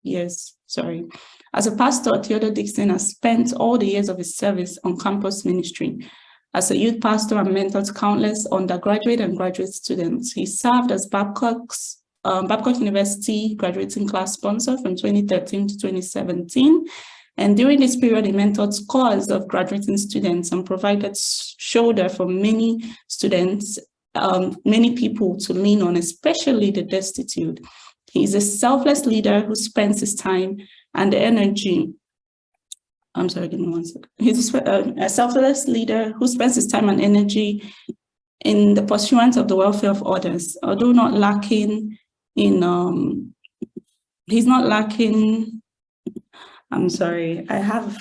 years. As a pastor, Theodore Dickson has spent all the years of his service on campus ministry. As a youth pastor and mentored countless undergraduate and graduate students, he served as Babcock University graduating class sponsor from 2013 to 2017. And during this period, he mentored scores of graduating students and provided shoulder for many students, many people to lean on, especially the destitute. He's a selfless leader who spends his time and energy. I'm sorry, give me one second. He's a selfless leader who spends his time and energy in the pursuance of the welfare of others, although not lacking in, he's not lacking, I'm sorry, I have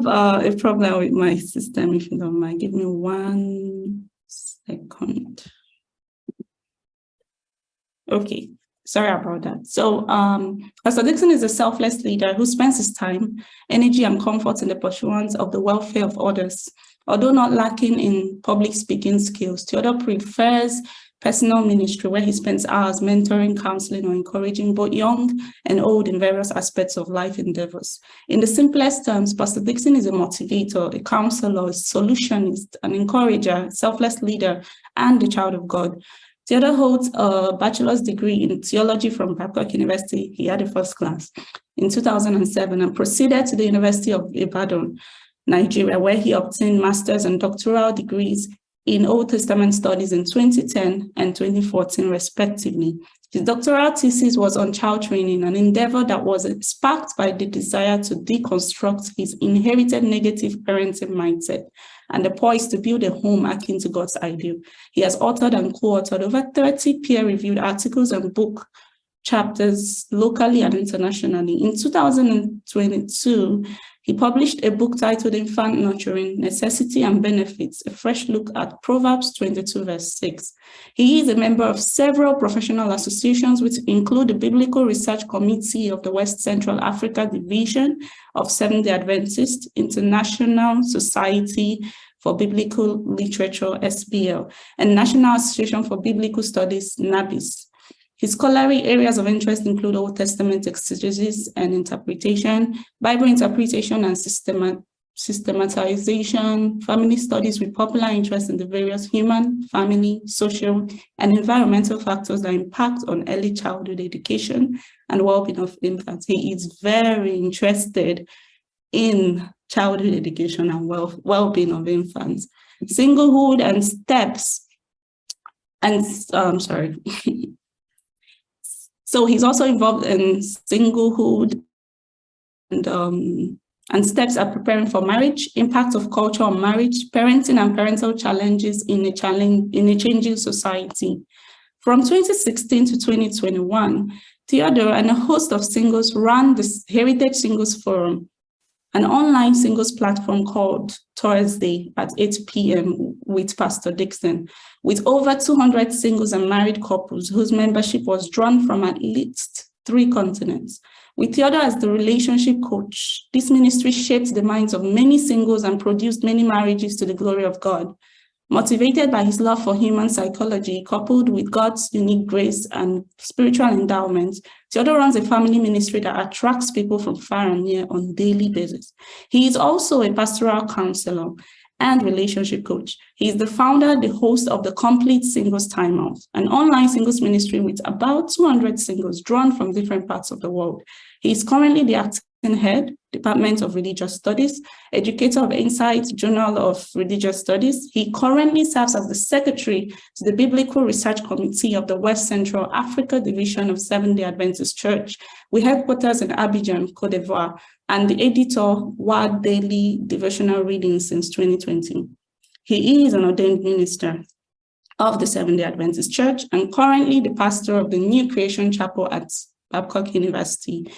a problem with my system, if you don't mind. Give me 1 second. Okay, sorry about that. So Pastor Dickson is a selfless leader who spends his time, energy, and comfort in the pursuance of the welfare of others. Although not lacking in public speaking skills, Theodore prefers personal ministry, where he spends hours mentoring, counseling, or encouraging both young and old in various aspects of life endeavors. In the simplest terms, Pastor Dickson is a motivator, a counselor, a solutionist, an encourager, selfless leader, and a child of God. Theodore holds a bachelor's degree in theology from Babcock University. He had a first class in 2007 and proceeded to the University of Ibadan, Nigeria, where he obtained master's and doctoral degrees in Old Testament studies in 2010 and 2014, respectively. His doctoral thesis was on child training, an endeavor that was sparked by the desire to deconstruct his inherited negative parenting mindset and the poise to build a home akin to God's ideal. He has authored and co-authored over 30 peer-reviewed articles and book chapters locally and internationally. In 2022, he published a book titled Infant Nurturing, Necessity and Benefits, a fresh look at Proverbs 22, verse 6. He is a member of several professional associations, which include the Biblical Research Committee of the West Central Africa Division of Seventh-day Adventist, International Society for Biblical Literature, SBL, and National Association for Biblical Studies, NABIS. His scholarly areas of interest include Old Testament exegesis and interpretation, Bible interpretation and systematization, family studies with popular interest in the various human, family, social, and environmental factors that impact on early childhood education and well-being of infants. He is very interested in childhood education and well-being of infants. Singlehood and steps, and So he's also involved in singlehood and steps at preparing for marriage, impact of culture on marriage, parenting and parental challenges in a changing society. From 2016 to 2021, Theodore and a host of singles ran the Heritage Singles Forum, an online singles platform called Thursday at 8 p.m. with Pastor Dickson, with over 200 singles and married couples whose membership was drawn from at least 3 continents. With Theodore as the relationship coach, this ministry shaped the minds of many singles and produced many marriages to the glory of God. Motivated by his love for human psychology, coupled with God's unique grace and spiritual endowment, Theodore runs a family ministry that attracts people from far and near on a daily basis. He is also a pastoral counselor and relationship coach. He is the founder, the host of the Compleat Singles Timeout, an online singles ministry with about 200 singles drawn from different parts of the world. He is currently the acting head, Department of Religious Studies, educator of Insight, Journal of Religious Studies. He currently serves as the secretary to the Biblical Research Committee of the West Central Africa Division of Seventh-day Adventist Church, with headquarters in Abidjan, Côte d'Ivoire, and the editor, Word Daily Devotional Readings since 2020. He is an ordained minister of the Seventh-day Adventist Church and currently the pastor of the New Creation Chapel at Babcock University.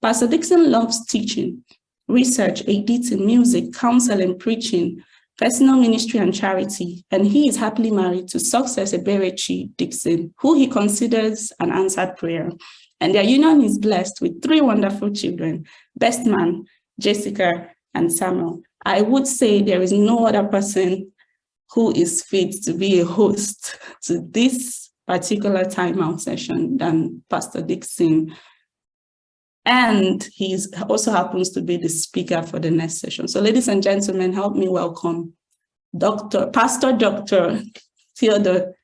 Pastor Dickson loves teaching, research, editing, music, counseling, preaching, personal ministry, and charity, and he is happily married to Success Eberechi Dickson, who he considers an answered prayer. And their union is blessed with 3 wonderful children, best man, Jessica, and Samuel. I would say there is no other person who is fit to be a host to this particular timeout session than Pastor Dickson. And he also happens to be the speaker for the next session. So ladies and gentlemen, help me welcome Pastor Dr. Theodore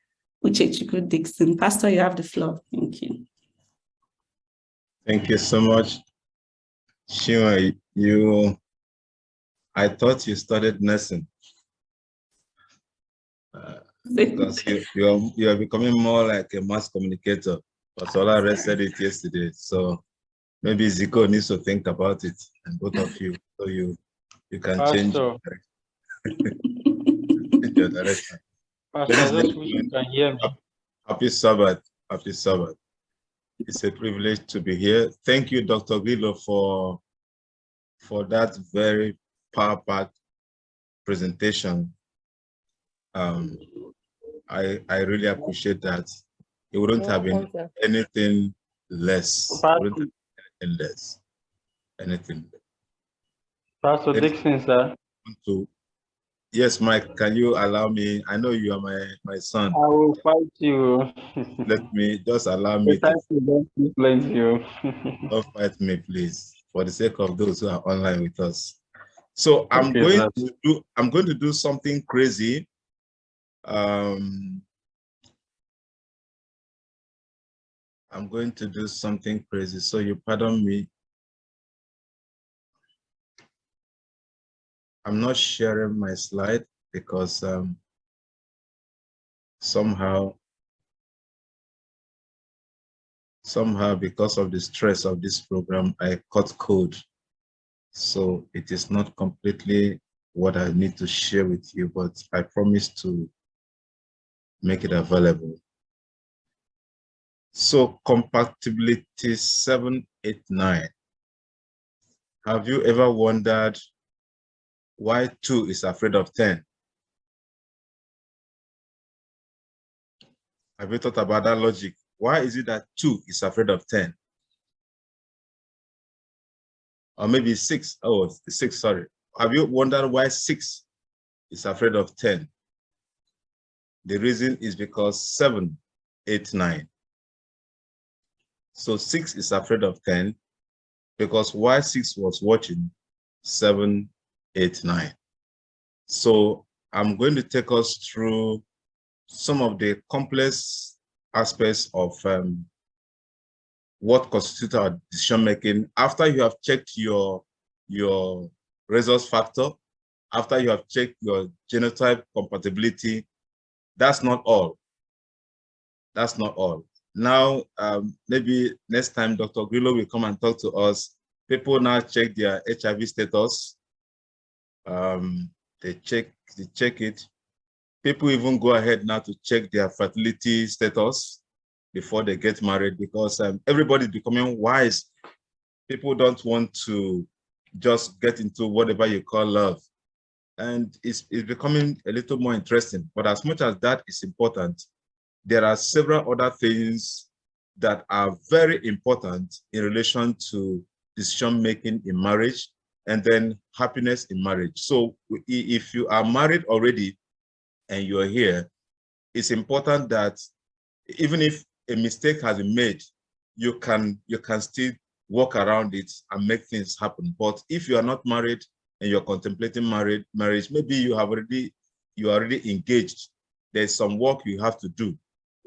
Dickson. Pastor, you have the floor. Thank you. Thank you so much. Shima, I thought you studied nursing. Because you are becoming more like a mass communicator. But all I read said it yesterday. So maybe Zico needs to think about it, and both of you, so you can change your direction. Pastor, you can hear me. Happy Sabbath. Happy Sabbath. It's a privilege to be here. Thank you, Dr. Grillo, for that very power-packed presentation. I really appreciate that. It wouldn't have been anything less. Anything. Pastor Dickson, sir. Yes, Mike, can you allow me? I know you are my son. I will fight you. Let me, just allow me to. Don't fight me, please, for the sake of those who are online with us. So I'm going to do something crazy. I'm going to do something crazy, so you pardon me. I'm not sharing my slide because somehow because of the stress of this program, I cut code. So it is not completely what I need to share with you, but I promise to make it available. So compatibility 789. Have you ever wondered why 2 is afraid of 10? Have you thought about that logic? Why is it that 2 is afraid of 10? Or maybe 6. Oh, 6, sorry. Have you wondered why 6 is afraid of 10? The reason is because 7, 8, 9. So 6 is afraid of 10 because while 6 was watching, 7, 8, 9. So I'm going to take us through some of the complex aspects of what constitutes our decision making after you have checked your resource factor, after you have checked your genotype compatibility. That's not all. That's not all. Now, maybe next time Dr. Grillo will come and talk to us. People now check their HIV status. They check it. People even go ahead now to check their fertility status before they get married, because everybody's becoming wise. People don't want to just get into whatever you call love. And it's becoming a little more interesting. But as much as that is important, there are several other things that are very important in relation to decision-making in marriage and then happiness in marriage. So if you are married already and you're here, it's important that even if a mistake has been made, you can still walk around it and make things happen. But if you are not married and you're contemplating marriage, maybe you are already engaged. There's some work you have to do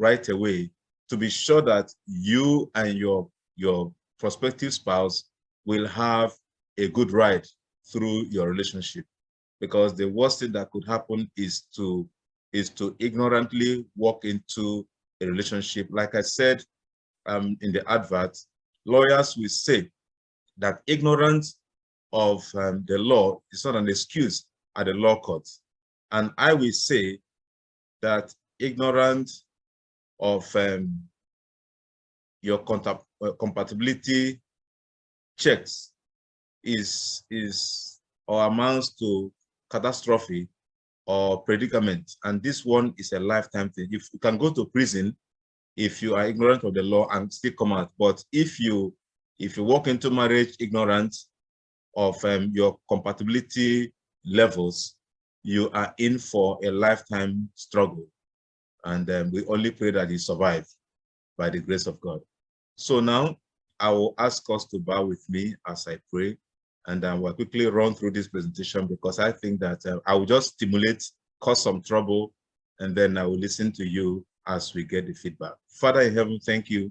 right away to be sure that you and your prospective spouse will have a good ride through your relationship. Because the worst thing that could happen is to ignorantly walk into a relationship. Like I said in the advert, lawyers will say that ignorance of the law is not an excuse at the law court. And I will say that ignorance of your compatibility checks is or amounts to catastrophe or predicament. And this one is a lifetime thing. You can go to prison if you are ignorant of the law and still come out. But if you walk into marriage ignorant of your compatibility levels, you are in for a lifetime struggle. And we only pray that he survive by the grace of God. So now I will ask us to bow with me as I pray, and we'll quickly run through this presentation, because I think that I will just stimulate, cause some trouble, and then I will listen to you as we get the feedback. Father in heaven, thank you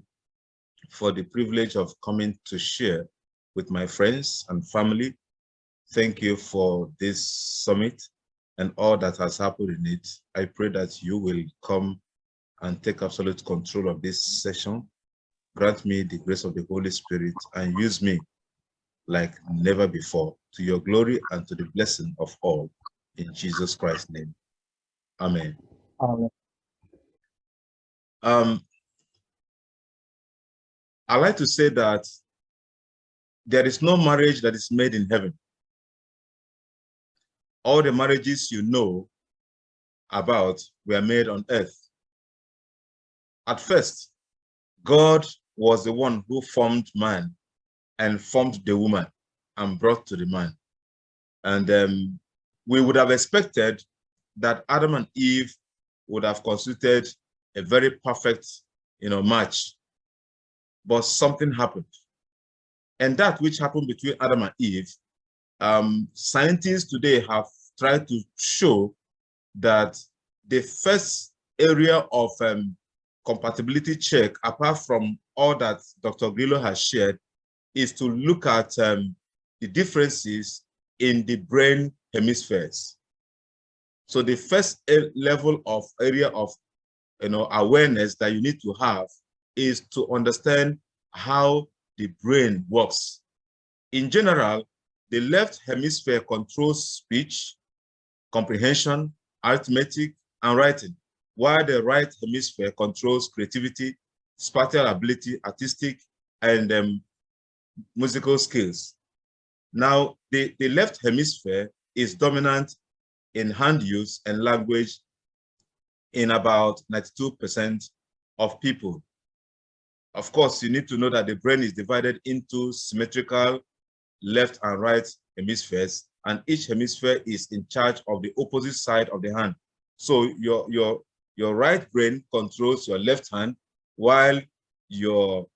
for the privilege of coming to share with my friends and family. Thank you for this summit and all that has happened in it. I pray that you will come and take absolute control of this session. Grant me the grace of the Holy Spirit and use me like never before, to your glory and to the blessing of all. In Jesus Christ's name. Amen. Amen. I like to say that there is no marriage that is made in heaven. All the marriages you know about were made on earth. At first, God was the one who formed man and formed the woman and brought to the man. And we would have expected that Adam and Eve would have constituted a very perfect, match. But something happened. And that which happened between Adam and Eve, scientists today have tried to show that the first area of compatibility check, apart from all that Dr. Grillo has shared, is to look at the differences in the brain hemispheres. So the first level of area of awareness that you need to have is to understand how the brain works. In general, the left hemisphere controls speech, comprehension, arithmetic, and writing, while the right hemisphere controls creativity, spatial ability, artistic, and musical skills. Now, the left hemisphere is dominant in hand use and language in about 92% of people. Of course, you need to know that the brain is divided into symmetrical left and right hemispheres, and each hemisphere is in charge of the opposite side of the hand. So your right brain controls your left hand, while your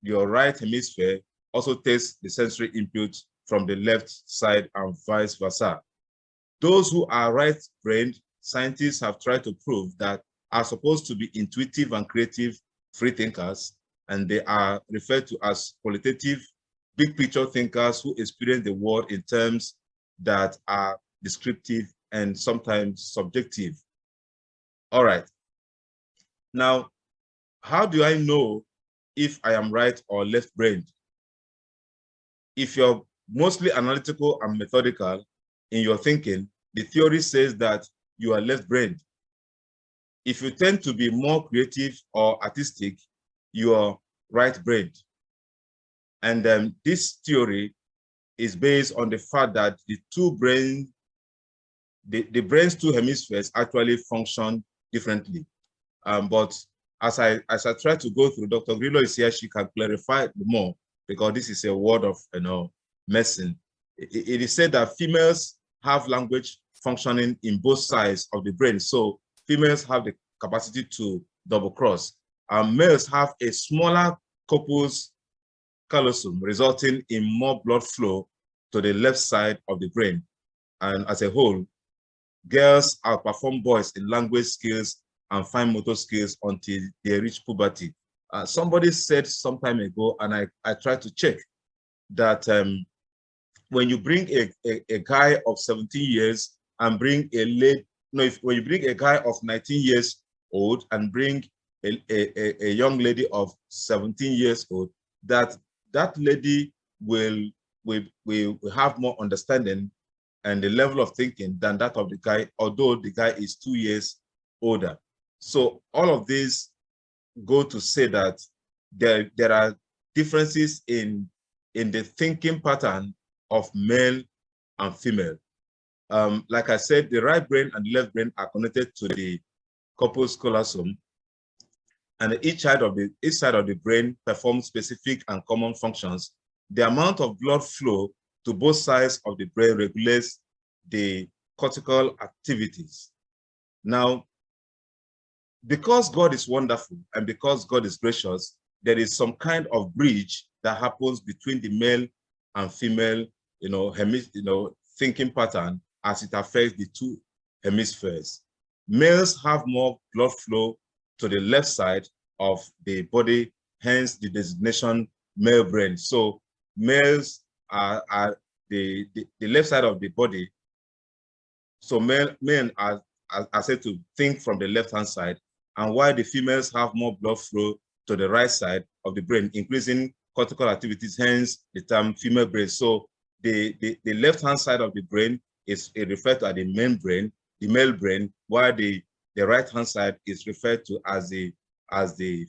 right hemisphere also takes the sensory input from the left side and vice versa. Those who are right-brained, scientists have tried to prove that are supposed to be intuitive and creative free thinkers, and they are referred to as qualitative big picture thinkers who experience the world in terms that are descriptive and sometimes subjective. All right. Now, how do I know if I am right or left-brained? If you're mostly analytical and methodical in your thinking, the theory says that you are left-brained. If you tend to be more creative or artistic, you are right-brained. And this theory is based on the fact that the brain's two hemispheres actually function differently. But as I try to go through, Dr. Grillo is here, she can clarify more, because this is a word of medicine. It is said that females have language functioning in both sides of the brain. So females have the capacity to double cross. Males have a smaller corpus callosum, resulting in more blood flow to the left side of the brain. And as a whole, girls outperform boys in language skills and fine motor skills until they reach puberty. Somebody said some time ago, and I tried to check, that when you bring a guy of 17 years and bring when you bring a guy of 19 years old and bring a young lady of 17 years old, that lady will have more understanding and the level of thinking than that of the guy, although the guy is 2 years older. So all of these go to say that there are differences in the thinking pattern of male and female. Like I said, the right brain and the left brain are connected to the corpus callosum, and each side of the brain performs specific and common functions. The amount of blood flow to both sides of the brain regulates the cortical activities. Now, Because God is wonderful and because God is gracious, there is some kind of bridge that happens between the male and female, thinking pattern as it affects the two hemispheres. Males have more blood flow to the left side of the body, hence the designation male brain. So males are the left side of the body. So men are said to think from the left-hand side, and while the females have more blood flow to the right side of the brain, increasing cortical activities, hence the term female brain. So the left-hand side of the brain is referred to as the main brain, the male brain, while the right-hand side is referred to as the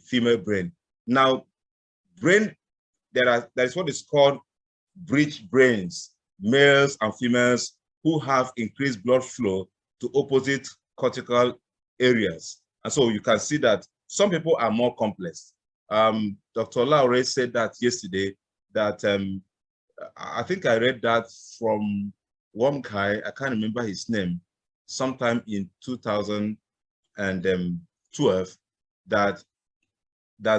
female brain. Now, brain, there is what is called bridge brains, males and females who have increased blood flow to opposite cortical areas. And so you can see that some people are more complex. Dr. Laure said that yesterday, that I think I read that from one guy, I can't remember his name, sometime in 2012, that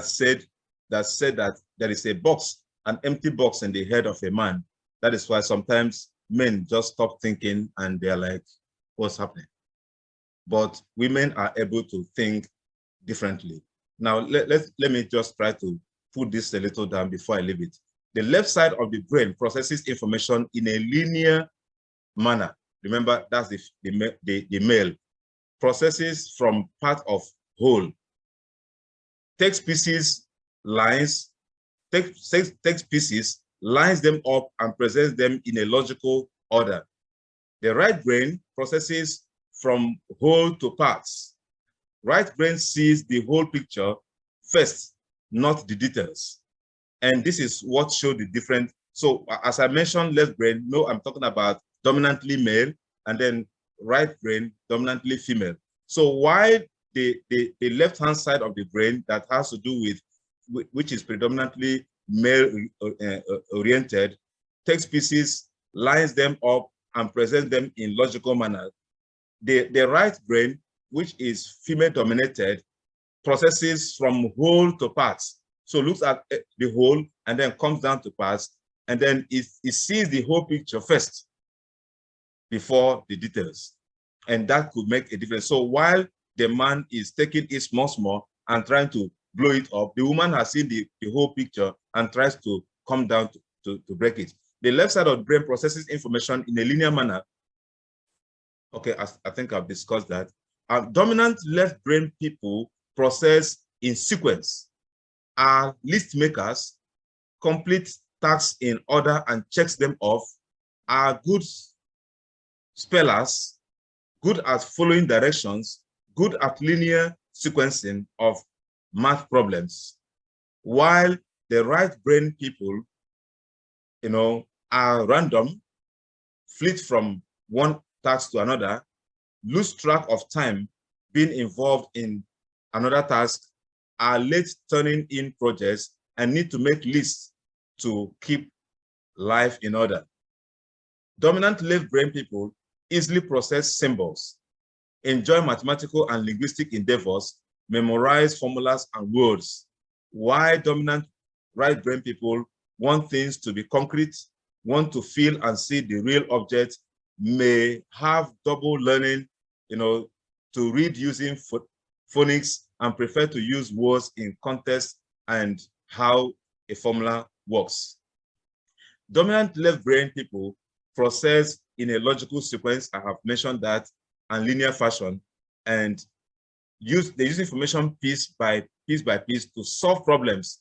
said that there is a box, an empty box in the head of a man. That is why sometimes men just stop thinking and they're like, what's happening? But women are able to think differently. Now, let me just try to put this a little down before I leave it. The left side of the brain processes information in a linear manner. Remember, that's the male. Processes from part of whole. Takes pieces, lines, takes pieces, lines them up and presents them in a logical order. The right brain processes from whole to parts. Right brain sees the whole picture first, not the details. And this is what showed the difference. So as I mentioned, left brain, no, I'm talking about dominantly male, and then right brain, dominantly female. So while the left-hand side of the brain that has to do with, which is predominantly male oriented, takes pieces, lines them up, and presents them in logical manner. The right brain, which is female dominated, processes from whole to parts. So looks at the whole and then comes down to parts, and then it sees the whole picture first before the details. And that could make a difference. So while the man is taking it small and trying to blow it up, the woman has seen the whole picture and tries to come down to break it. The left side of the brain processes information in a linear manner. Okay, I think I've discussed that. Dominant left brain people process in sequence, are list makers, complete tasks in order and checks them off, are good spellers, good at following directions, good at linear sequencing of math problems, while the right brain people, are random, flit from one task to another, lose track of time being involved in another task, are late turning in projects, and need to make lists to keep life in order. Dominant left brain people easily process symbols, enjoy mathematical and linguistic endeavors, memorize formulas and words, while dominant right brain people want things to be concrete, want to feel and see the real object, may have double learning, to read using phonics, and prefer to use words in context and how a formula works. Dominant left brain people process in a logical sequence, I have mentioned that, and linear fashion, and they use information piece by piece to solve problems,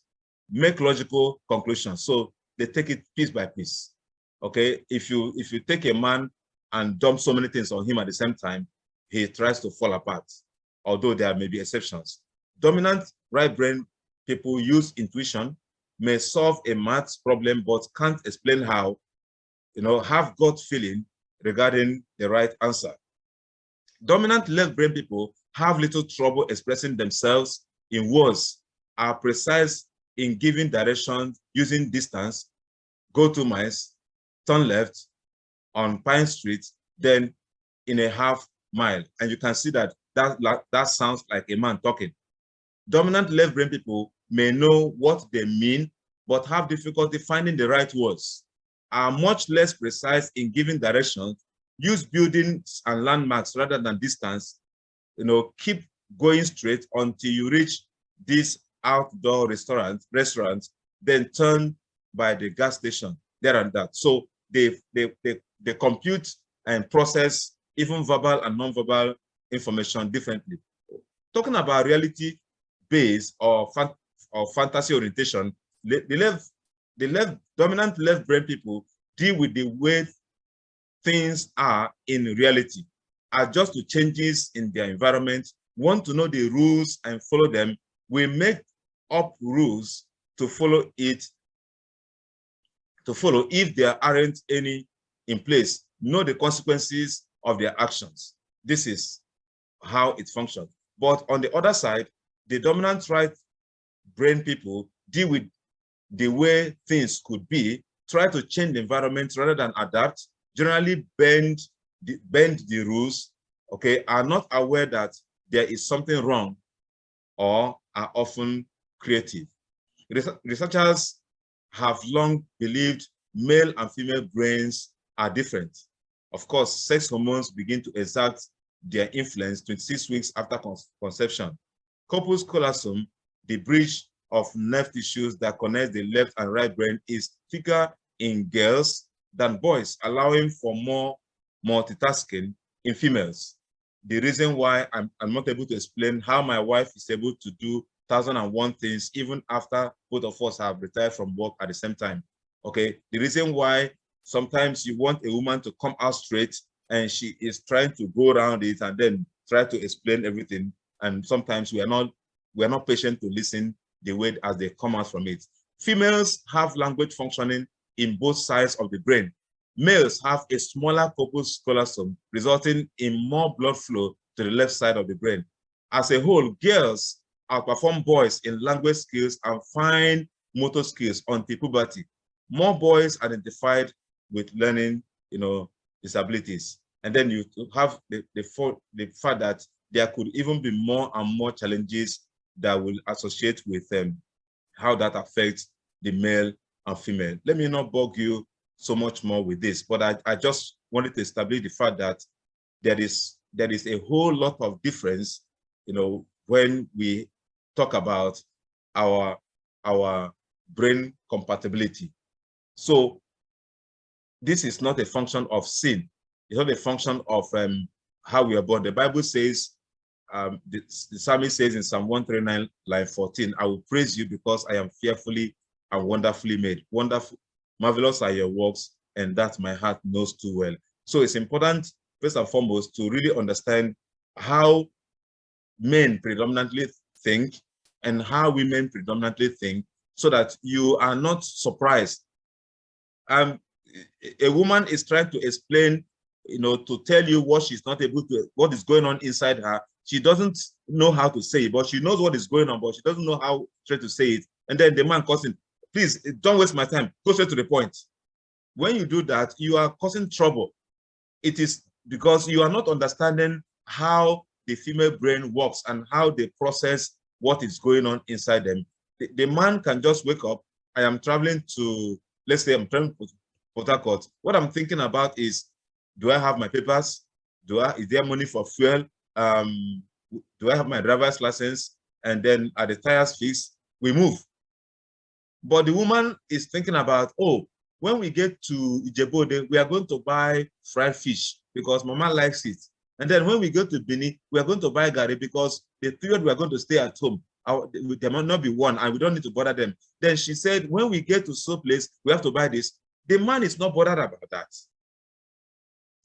make logical conclusions. So they take it piece by piece. Okay, if you take a man and dump so many things on him at the same time, he tries to fall apart, although there may be exceptions. Dominant right brain people use intuition, may solve a math problem, but can't explain how, have gut feeling regarding the right answer. Dominant left brain people have little trouble expressing themselves in words, are precise in giving directions using distance, go 2 miles, turn left on Pine Street, then in a half mile. And you can see that that sounds like a man talking. Dominant left brain people may know what they mean, but have difficulty finding the right words, are much less precise in giving directions, use buildings and landmarks rather than distance, keep going straight until you reach this outdoor restaurant, then turn by the gas station, there and that. So they compute and process even verbal and non-verbal information differently. Talking about reality-based or fantasy orientation, the dominant left brain people deal with the way things are in reality, adjust to changes in their environment, want to know the rules and follow them, will make up rules to follow if there aren't any in place, know the consequences of their actions. This is how it functions. But on the other side, the dominant right brain people deal with the way things could be, try to change the environment rather than adapt, generally bend the rules, okay, are not aware that there is something wrong, or are often creative. Researchers have long believed male and female brains are different. Of course, sex hormones begin to exert their influence 26 weeks after conception. Corpus callosum, the bridge of nerve tissues that connects the left and right brain, is thicker in girls than boys, allowing for more multitasking in females. The reason why I'm not able to explain how my wife is able to do 1,001 things even after both of us have retired from work at the same time. Okay, the reason why sometimes you want a woman to come out straight and she is trying to go around it and then try to explain everything, and sometimes we are not patient to listen the way as they come out from it. Females have language functioning in both sides of the brain. Males have a smaller corpus callosum, resulting in more blood flow to the left side of the brain. As a whole, girls outperform boys in language skills and fine motor skills until puberty. More boys identified with learning, disabilities. And then you have the fact that there could even be more and more challenges that will associate with how that affects the male and female. Let me not bug you so much more with this, but I just wanted to establish the fact that there is a whole lot of difference, when we talk about our brain compatibility. So this is not a function of sin. It's not a function of how we are born. The Bible says, the psalmist says in Psalm 139, line 14, I will praise you because I am fearfully and wonderfully made. Wonderful, marvelous are your works, and that my heart knows too well. So it's important, first and foremost, to really understand how men predominantly think and how women predominantly think, so that you are not surprised. A woman is trying to explain, to tell you what she's not able to, what is going on inside her. She doesn't know how to say it, but she knows what is going on, but she doesn't know how to say it. And then the man calls in, please, don't waste my time, go straight to the point. When you do that, you are causing trouble. It is because you are not understanding how the female brain works and how they process what is going on inside them. The man can just wake up. I am traveling to, let's say I'm traveling to Port Harcourt. What I'm thinking about is, do I have my papers? Is there money for fuel? Do I have my driver's license? And then are the tires fixed? We move. But the woman is thinking about, oh, when we get to Ijebode, we are going to buy fried fish because Mama likes it. And then when we go to Bini, we are going to buy gari because the period we are going to stay at home, there might not be one and we don't need to bother them. Then she said, when we get to some place, we have to buy this. The man is not bothered about that.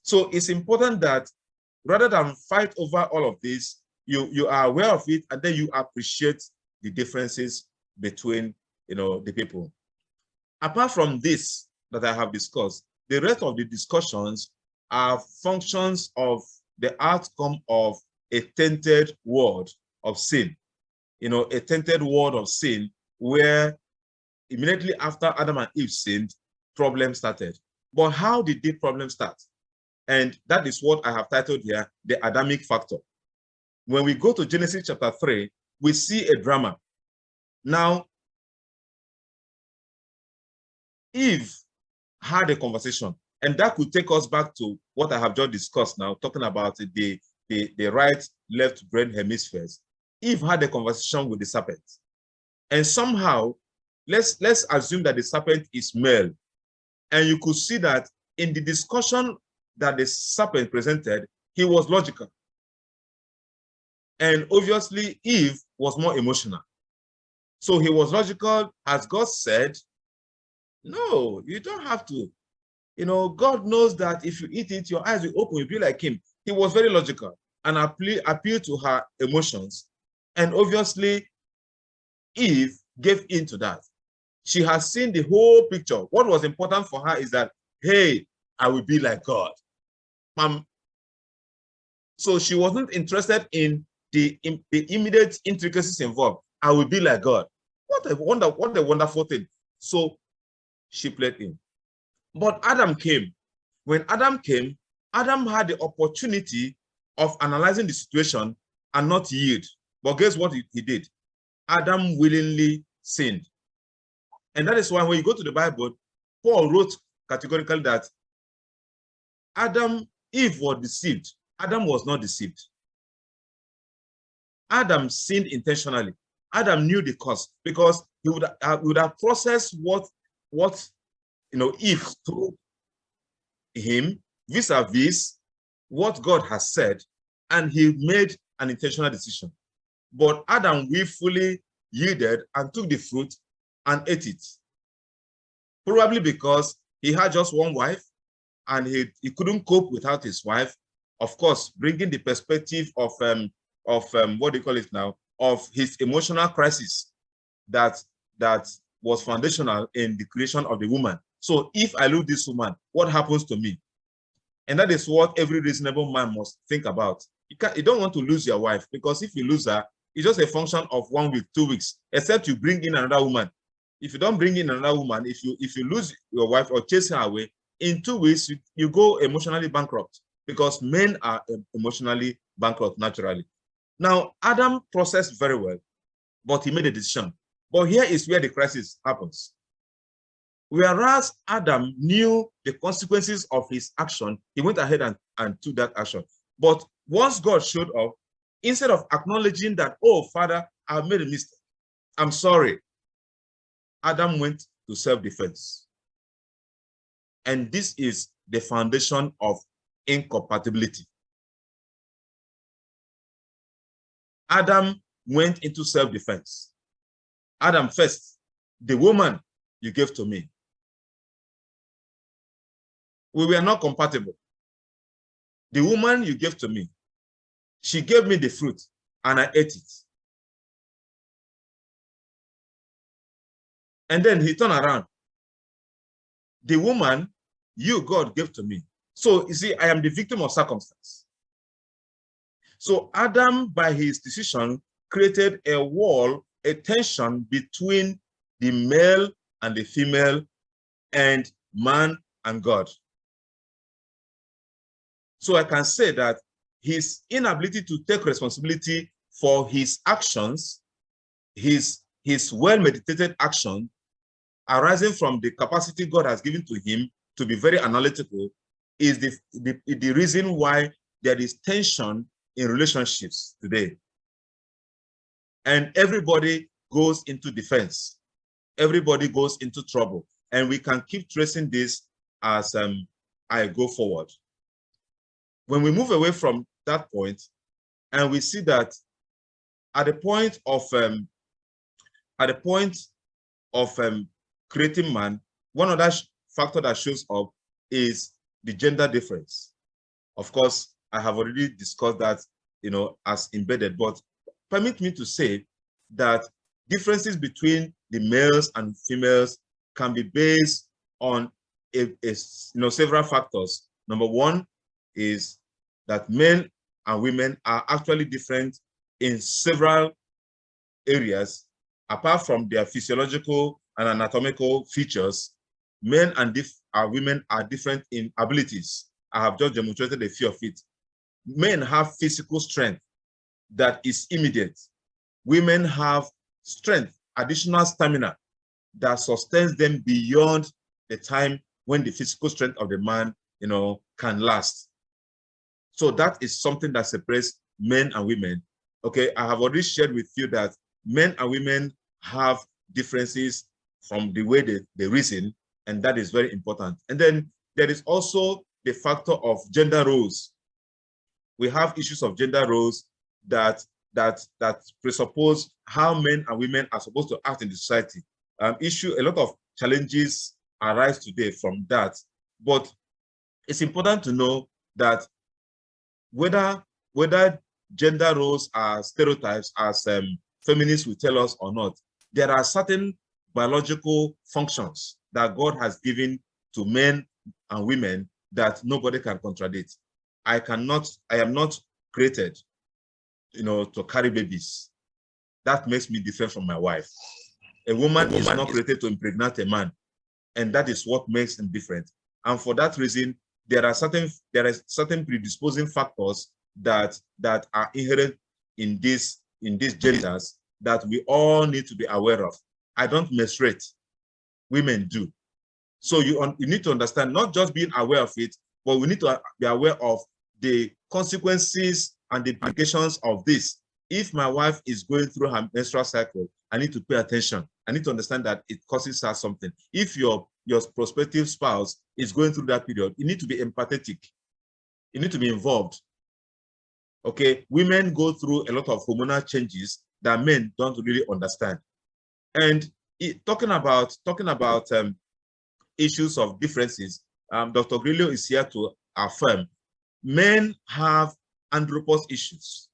So it's important that rather than fight over all of this, you are aware of it, and then you appreciate the differences between the people. Apart from this that I have discussed, the rest of the discussions are functions of the outcome of a tainted world of sin. A tainted world of sin where immediately after Adam and Eve sinned, problems started. But how did the problem start? And that is what I have titled here, the Adamic factor. when we go to Genesis chapter 3, we see a drama. Now, Eve had a conversation, and that could take us back to what I have just discussed now, talking about the right, left brain hemispheres. Eve had a conversation with the serpent, and somehow, let's assume that the serpent is male, and you could see that in the discussion that the serpent presented, he was logical. And obviously, Eve was more emotional. So he was logical, as God said, no, you don't have to. You know, God knows that if you eat it, your eyes will open, you'll be like him. He was very logical and appealed to her emotions. And obviously, Eve gave in to that. She has seen the whole picture. What was important for her is that, hey, I will be like God. So she wasn't interested in the immediate intricacies involved. I will be like God. What a wonderful thing. So she played in. But Adam came. When Adam came, Adam had the opportunity of analyzing the situation and not yield. But guess what he did? Adam willingly sinned. And that is why when you go to the Bible, Paul wrote categorically that Eve was deceived. Adam was not deceived. Adam sinned intentionally. Adam knew the cost because he would have processed what Eve told him vis-a-vis what God has said, and he made an intentional decision. But Adam willfully yielded and took the fruit and ate it. Probably because he had just one wife and he couldn't cope without his wife. Of course, bringing the perspective of what do you call it now, of his emotional crisis that was foundational in the creation of the woman. So if I lose this woman, what happens to me? And that is what every reasonable man must think about. You don't want to lose your wife, because if you lose her, it's just a function of 1 week, 2 weeks, except you bring in another woman. If you don't bring in another woman, if you lose your wife or chase her away, in 2 weeks, you go emotionally bankrupt, because men are emotionally bankrupt naturally. Now, Adam processed very well, but he made a decision. But here is where the crisis happens. Whereas Adam knew the consequences of his action, he went ahead and took that action. But once God showed up, instead of acknowledging that, oh, Father, I've made a mistake, I'm sorry, Adam went to self-defense. And this is the foundation of incompatibility. Adam went into self-defense. Adam first, the woman you gave to me. We were not compatible. The woman you gave to me, she gave me the fruit and I ate it. And then he turned around. The woman you, God, gave to me. So you see, I am the victim of circumstance. So Adam, by his decision, created a wall, a tension between the male and the female, and man and God. So I can say that his inability to take responsibility for his actions, his well-meditated action, arising from the capacity God has given to him to be very analytical, is the reason why there is tension in relationships today. And everybody goes into defense. Everybody goes into trouble. And we can keep tracing this as I go forward. When we move away from that point, and we see that at the point of creating man, one other factor that shows up is the gender difference. Of course, I have already discussed that, as embedded, but permit me to say that differences between the males and females can be based on several factors. Number one is that men and women are actually different in several areas. Apart from their physiological and anatomical features, men and women are different in abilities. I have just demonstrated a few of it. Men have physical strength. that is immediate. Women have strength, additional stamina that sustains them beyond the time when the physical strength of the man, can last. So that is something that separates men and women. Okay, I have already shared with you that men and women have differences from the way they reason, and that is very important. And then there is also the factor of gender roles. We have issues of gender roles that presuppose how men and women are supposed to act in the society. A lot of challenges arise today from that, but it's important to know that whether gender roles are stereotypes, as feminists will tell us or not, there are certain biological functions that God has given to men and women that nobody can contradict. I am not created, to carry babies. That makes me different from my wife. A woman is not created to impregnate a man, and that is what makes them different. And for that reason, there are certain predisposing factors that are inherent in these genders that we all need to be aware of. I don't menstruate, women do. So you need to understand, not just being aware of it, but we need to be aware of the consequences and the implications of this. If my wife is going through her menstrual cycle, I need to pay attention. I need to understand that it causes her something. If your prospective spouse is going through that period, you need to be empathetic. You need to be involved. Okay, women go through a lot of hormonal changes that men don't really understand. And talking about issues of differences, Dr. Grillo is here to affirm men have andropause issues.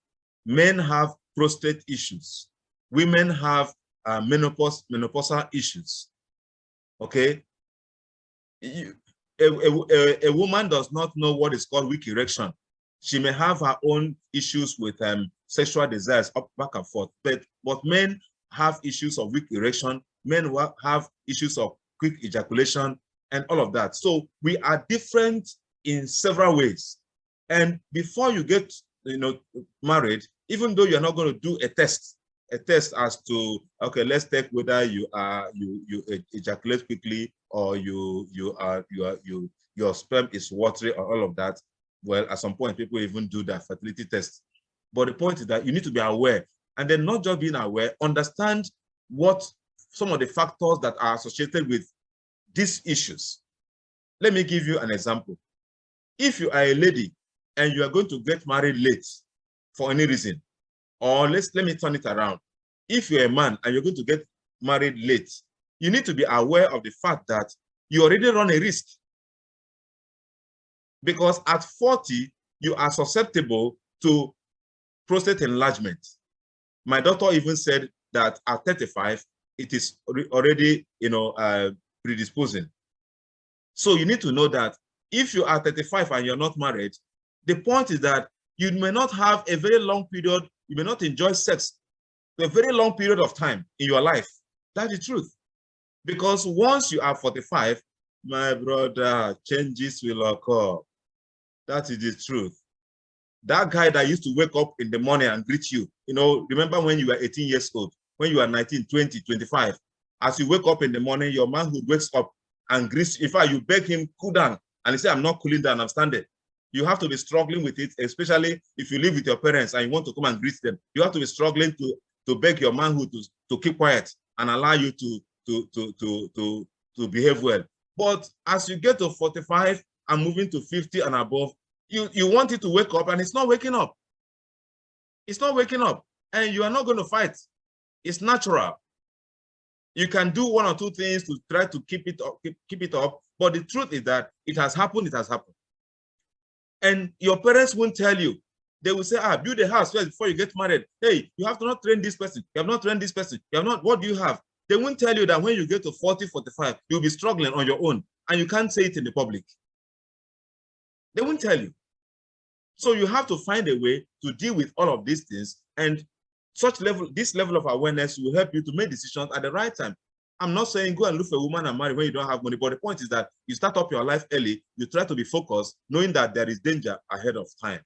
Men have prostate issues. Women have menopausal issues. Okay, a woman does not know what is called weak erection. She may have her own issues with sexual desires up, back and forth, but men have issues of weak erection. Men have issues of quick ejaculation and all of that. So we are different in several ways. And before you get married, even though you're not going to do a test as to, okay, let's take whether you ejaculate quickly or your sperm is watery or all of that. Well, at some point, people even do that fertility test. But the point is that you need to be aware, and then not just being aware, understand what some of the factors that are associated with these issues. Let me give you an example. If you are a lady and you are going to get married late for any reason, or let me turn it around. If you're a man and you're going to get married late, you need to be aware of the fact that you already run a risk. Because at 40, you are susceptible to prostate enlargement. My doctor even said that at 35, it is already, predisposing. So you need to know that if you are 35 and you're not married, the point is that you may not have a very long period, you may not enjoy sex for a very long period of time in your life. That's the truth. Because once you are 45, my brother, changes will occur. That is the truth. That guy that used to wake up in the morning and greet you, remember when you were 18 years old, when you are 19, 20, 25, as you wake up in the morning, your manhood wakes up and greets you. In fact, you beg him, cool down. And he said, I'm not cooling down, I'm standing. You have to be struggling with it, especially if you live with your parents and you want to come and greet them. You have to be struggling to beg your manhood to keep quiet and allow you to behave well. But as you get to 45 and moving to 50 and above, you want it to wake up and it's not waking up. It's not waking up, and you are not going to fight. It's natural. You can do one or two things to try to keep it up, but the truth is that it has happened, it has happened. And your parents won't tell you. They will say, build a house first before you get married. Hey, you have to not train this person. You have not trained this person. You have not, what do you have? They won't tell you that when you get to 40, 45, you'll be struggling on your own and you can't say it in the public. They won't tell you. So you have to find a way to deal with all of these things, and this level of awareness will help you to make decisions at the right time. I'm not saying go and look for a woman and marry when you don't have money, but the point is that you start up your life early, you try to be focused, knowing that there is danger ahead of time.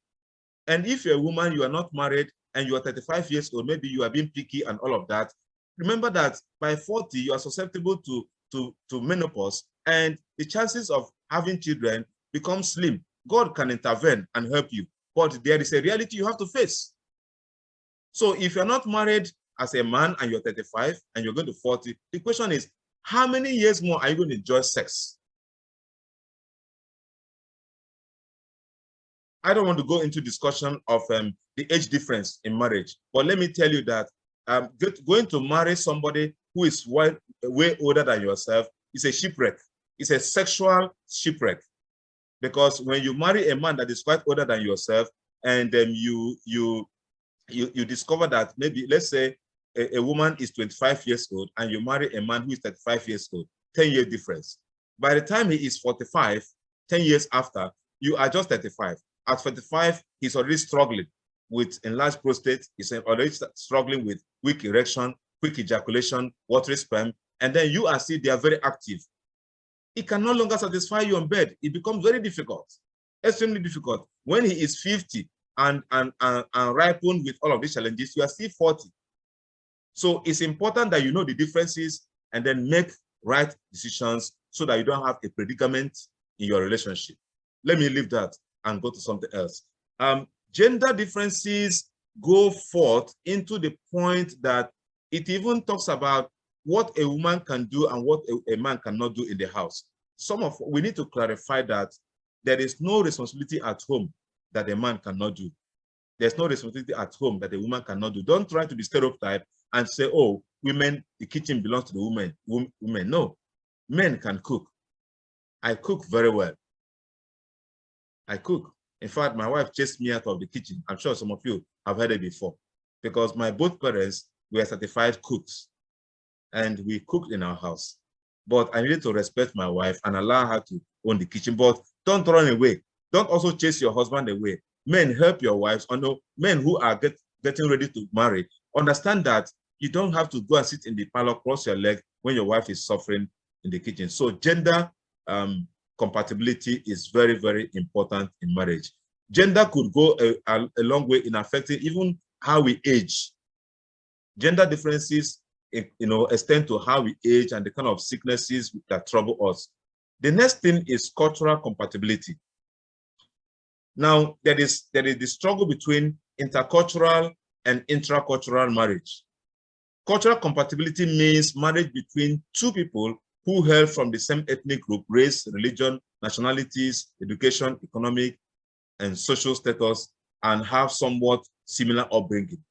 And if you're a woman, you are not married, and you are 35 years old, maybe you are being picky and all of that, remember that by 40, you are susceptible to menopause, and the chances of having children become slim. God can intervene and help you, but there is a reality you have to face. So if you're not married as a man and you're 35 and you're going to 40, the question is, how many years more are you going to enjoy sex? I don't want to go into discussion of the age difference in marriage, but let me tell you that going to marry somebody who is way older than yourself is a shipwreck. It's a sexual shipwreck, because when you marry a man that is quite older than yourself, and then you discover that maybe, let's say, a woman is 25 years old and you marry a man who is 35 years old, 10-year difference. By the time he is 45, 10 years after, you are just 35. At 45, he's already struggling with enlarged prostate. He's already struggling with weak erection, quick ejaculation, watery sperm, and then you are still there very active. It can no longer satisfy you on bed. It becomes very difficult, extremely difficult. When he is 50 and ripened with all of these challenges, you are still 40. So it's important that you know the differences and then make right decisions so that you don't have a predicament in your relationship. Let me leave that and go to something else. Gender differences go forth into the point that it even talks about what a woman can do and what a man cannot do in the house. We need to clarify that there is no responsibility at home that a man cannot do. There's no responsibility at home that a woman cannot do. Don't try to be stereotyped and say, oh, women, the kitchen belongs to the women. Women, no. Men can cook. I cook very well. I cook. In fact, my wife chased me out of the kitchen. I'm sure some of you have heard it before, because my both parents were certified cooks and we cooked in our house. But I needed to respect my wife and allow her to own the kitchen. But don't run away. Don't also chase your husband away. Men, help your wives. Or no, men who are getting ready to marry, understand that you don't have to go and sit in the parlor, cross your leg when your wife is suffering in the kitchen. So gender compatibility is very, very important in marriage. Gender could go a long way in affecting even how we age. Gender differences, extend to how we age and the kind of sicknesses that trouble us. The next thing is cultural compatibility. Now, there is the struggle between intercultural and intracultural marriage. Cultural compatibility means marriage between two people who hail from the same ethnic group, race, religion, nationalities, education, economic, and social status, and have somewhat similar upbringing.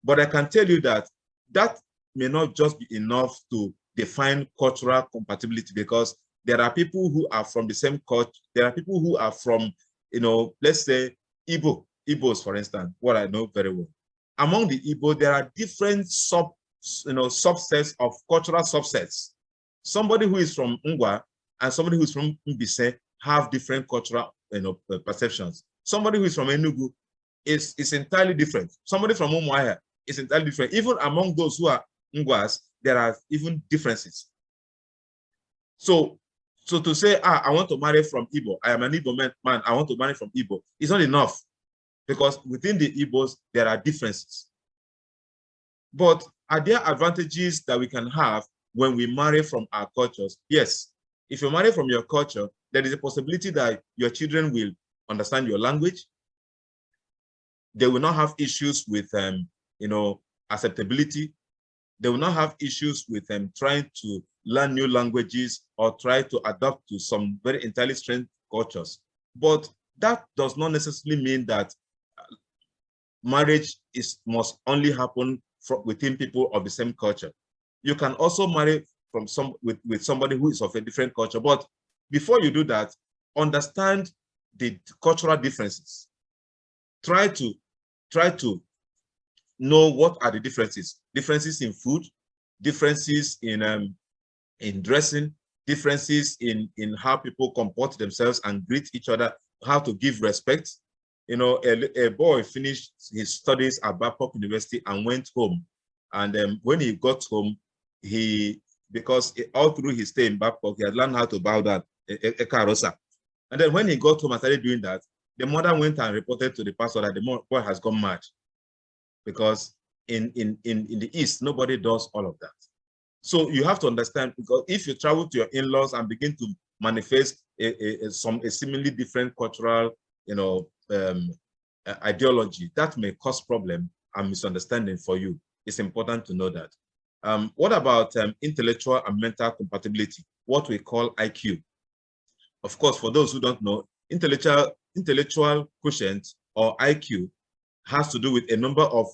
But I can tell you that that may not just be enough to define cultural compatibility, because there are people who are from the same culture. There are people who are from, let's say Igbos, for instance, what I know very well. Among the Igbo, there are different subsets of cultural subsets. Somebody who is from Ngwa and somebody who is from Mbise have different cultural perceptions. Somebody who is from Enugu is entirely different. Somebody from Umuahia is entirely different. Even among those who are Ngwas, there are even differences. So to say, I want to marry from Igbo, I am an Igbo man, I want to marry from Igbo, it's not enough, because within the Igbos, there are differences. But are there advantages that we can have when we marry from our cultures? Yes. If you marry from your culture, there is a possibility that your children will understand your language. They will not have issues with, acceptability. They will not have issues with trying to learn new languages or try to adapt to some very entirely strange cultures. But that does not necessarily mean that marriage must only happen within people of the same culture. You can also marry from with somebody who is of a different culture. But before you do that, understand the cultural differences. Try to know what are the differences. Differences in food, differences in dressing, differences in how people comport themselves and greet each other, how to give respect. A boy finished his studies at Babcock University and went home. And when he got home, because all through his stay in Babcock, he had learned how to bow down, Ekarosa. And then when he got home and started doing that, the mother went and reported to the pastor that the boy has gone mad. because in the East, nobody does all of that. So you have to understand, because if you travel to your in-laws and begin to manifest a seemingly different cultural, ideology, that may cause problem and misunderstanding for you. It's important to know that. What about intellectual and mental compatibility, what we call IQ? Of course, for those who don't know, intellectual quotient or IQ has to do with a number of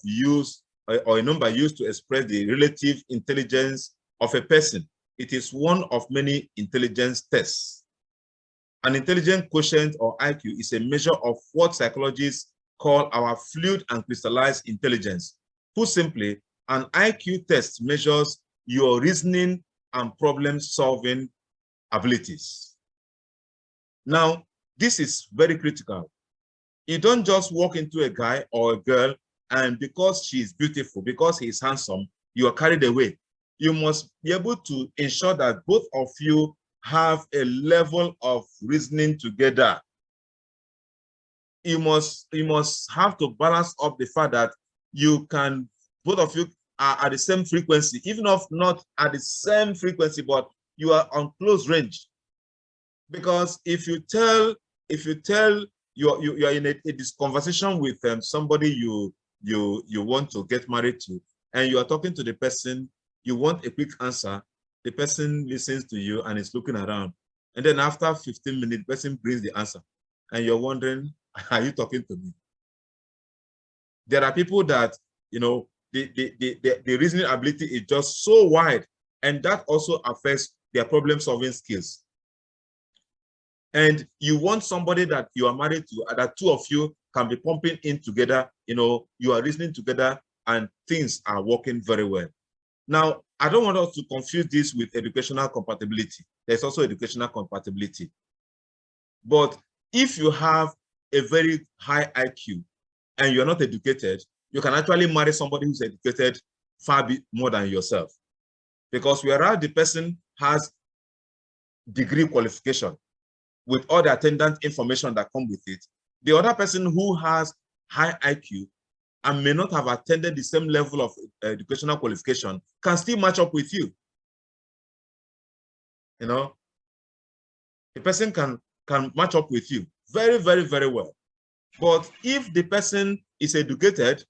or a number used to express the relative intelligence of a person. It is one of many intelligence tests. An intelligence quotient or IQ is a measure of what psychologists call our fluid and crystallized intelligence. Put simply, an IQ test measures your reasoning and problem-solving abilities. Now, this is very critical. You don't just walk into a guy or a girl and because she is beautiful, because he is handsome, you are carried away. You must be able to ensure that both of you have a level of reasoning together. You must have to balance up the fact that you can, both of you are at the same frequency, even if not at the same frequency, but you are on close range. Because if you tell you're in this conversation with somebody you want to get married to, and you are talking to the person, you want a quick answer, the person listens to you and is looking around, and then after 15 minutes, the person brings the answer, and you're wondering, are you talking to me? There are people that, the reasoning ability is just so wide, and that also affects their problem-solving skills. And you want somebody that you are married to, that two of you can be pumping in together, you are reasoning together and things are working very well. Now, I don't want us to confuse this with educational compatibility. There's also educational compatibility. But if you have a very high IQ and you're not educated, you can actually marry somebody who's educated far more than yourself. Because whereas the person has degree qualification, with all the attendant information that come with it, the other person who has high IQ and may not have attended the same level of educational qualification can still match up with you. The person can match up with you very, very, very well. But if the person is educated,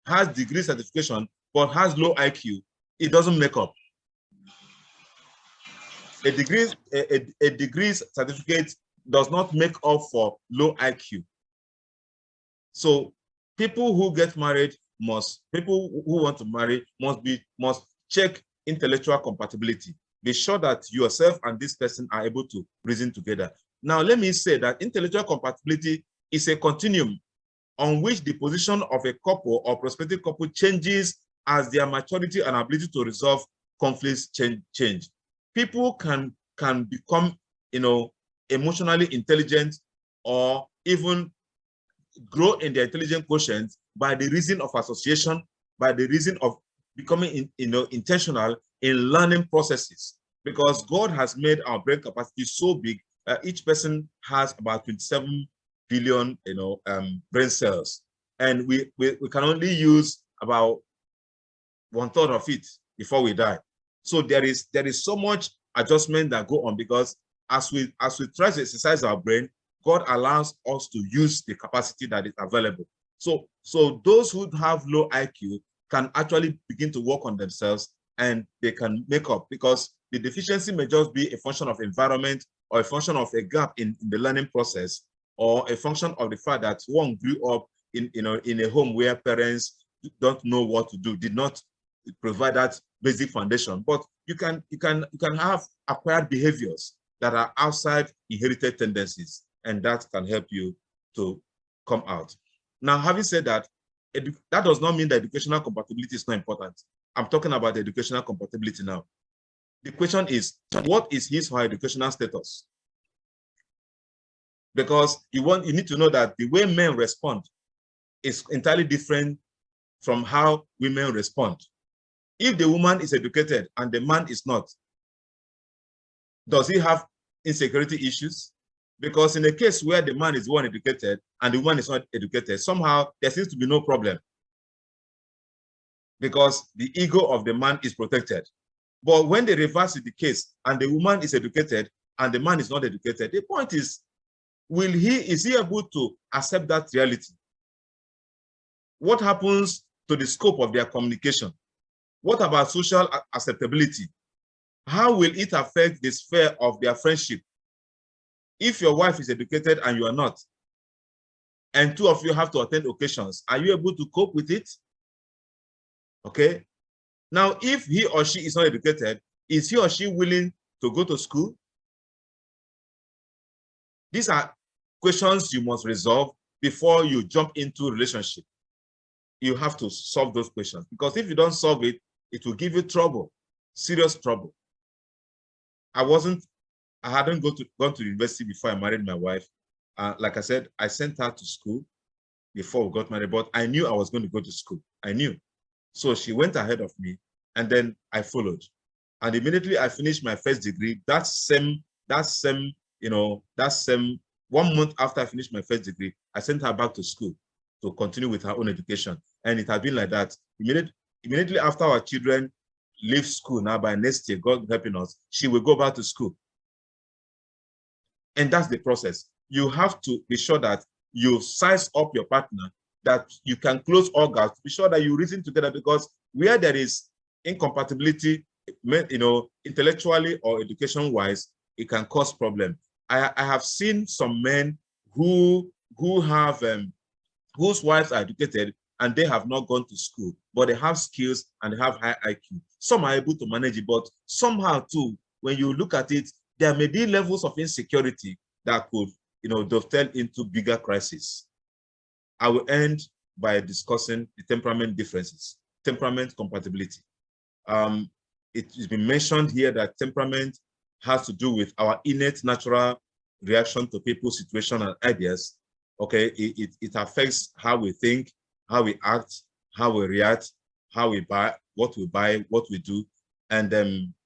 has degree certification, but has low IQ, it doesn't make up. A degree certificate does not make up for low IQ. So people who get married people who want to marry must check intellectual compatibility. Be sure that yourself and this person are able to reason together. Now, let me say that intellectual compatibility is a continuum on which the position of a couple or prospective couple changes as their maturity and ability to resolve conflicts change. People can become, emotionally intelligent or even grow in their intelligent quotient by the reason of association, by the reason of becoming intentional in learning processes. Because God has made our brain capacity so big, each person has about 27 billion brain cells, and we can only use about 1/3 of it before we die. So there is so much adjustment that go on, because as we try to exercise our brain, God allows us to use the capacity that is available. So those who have low IQ can actually begin to work on themselves, and they can make up, because the deficiency may just be a function of environment, or a function of a gap in the learning process, or a function of the fact that one grew up in a home where parents don't know what to do, did not provide that basic foundation. But you can have acquired behaviors that are outside inherited tendencies, and that can help you to come out. Now, having said that, that does not mean that educational compatibility is not important. I'm talking about educational compatibility now. The question is, what is his or her educational status? Because you need to know that the way men respond is entirely different from how women respond. If the woman is educated and the man is not, does he have insecurity issues? Because in a case where the man is the one educated and the woman is not educated, somehow there seems to be no problem. because the ego of the man is protected. But when the reverse is the case and the woman is educated and the man is not educated, the point is, is he able to accept that reality? What happens to the scope of their communication? What about social acceptability? How will it affect the sphere of their friendship? If your wife is educated and you are not, and two of you have to attend occasions, are you able to cope with it? Okay. Now, if he or she is not educated, is he or she willing to go to school? These are questions you must resolve before you jump into a relationship. You have to solve those questions, because if you don't solve it, it will give you trouble, serious trouble. I hadn't gone to university before I married my wife. Like I said, I sent her to school before we got married, but I knew I was going to go to school. I knew. So she went ahead of me, and then I followed. And immediately I finished my first degree, that same 1 month after I finished my first degree, I sent her back to school to continue with her own education. And it had been like that. Immediately after our children leave school, now by next year, God helping us, she will go back to school. And that's the process. You have to be sure that you size up your partner, that you can close all gaps, be sure that you reason together, because where there is incompatibility, intellectually or education-wise, it can cause problem. I have seen some men who have whose wives are educated and they have not gone to school, but they have skills and they have high IQ. Some are able to manage it, but somehow too, when you look at it, there may be levels of insecurity that could, dovetail into bigger crises. I will end by discussing the temperament differences, temperament compatibility. It has been mentioned here that temperament has to do with our innate natural reaction to people, situation, and ideas. Okay, it affects how we think, how we act, how we react, how we buy, what we do. And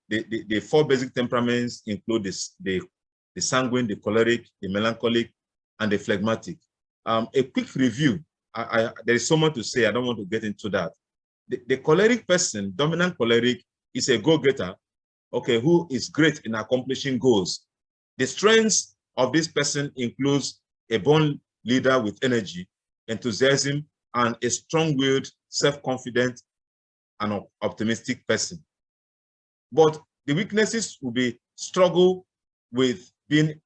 the four basic temperaments include the sanguine, the choleric, the melancholic, and the phlegmatic. A quick review. There is so much to say. I don't want to get into that. The choleric person, dominant choleric, is a go-getter, okay, who is great in accomplishing goals. The strengths of this person includes a born leader with energy, enthusiasm, and a strong-willed, self-confident, and optimistic person. But the weaknesses will be struggle with being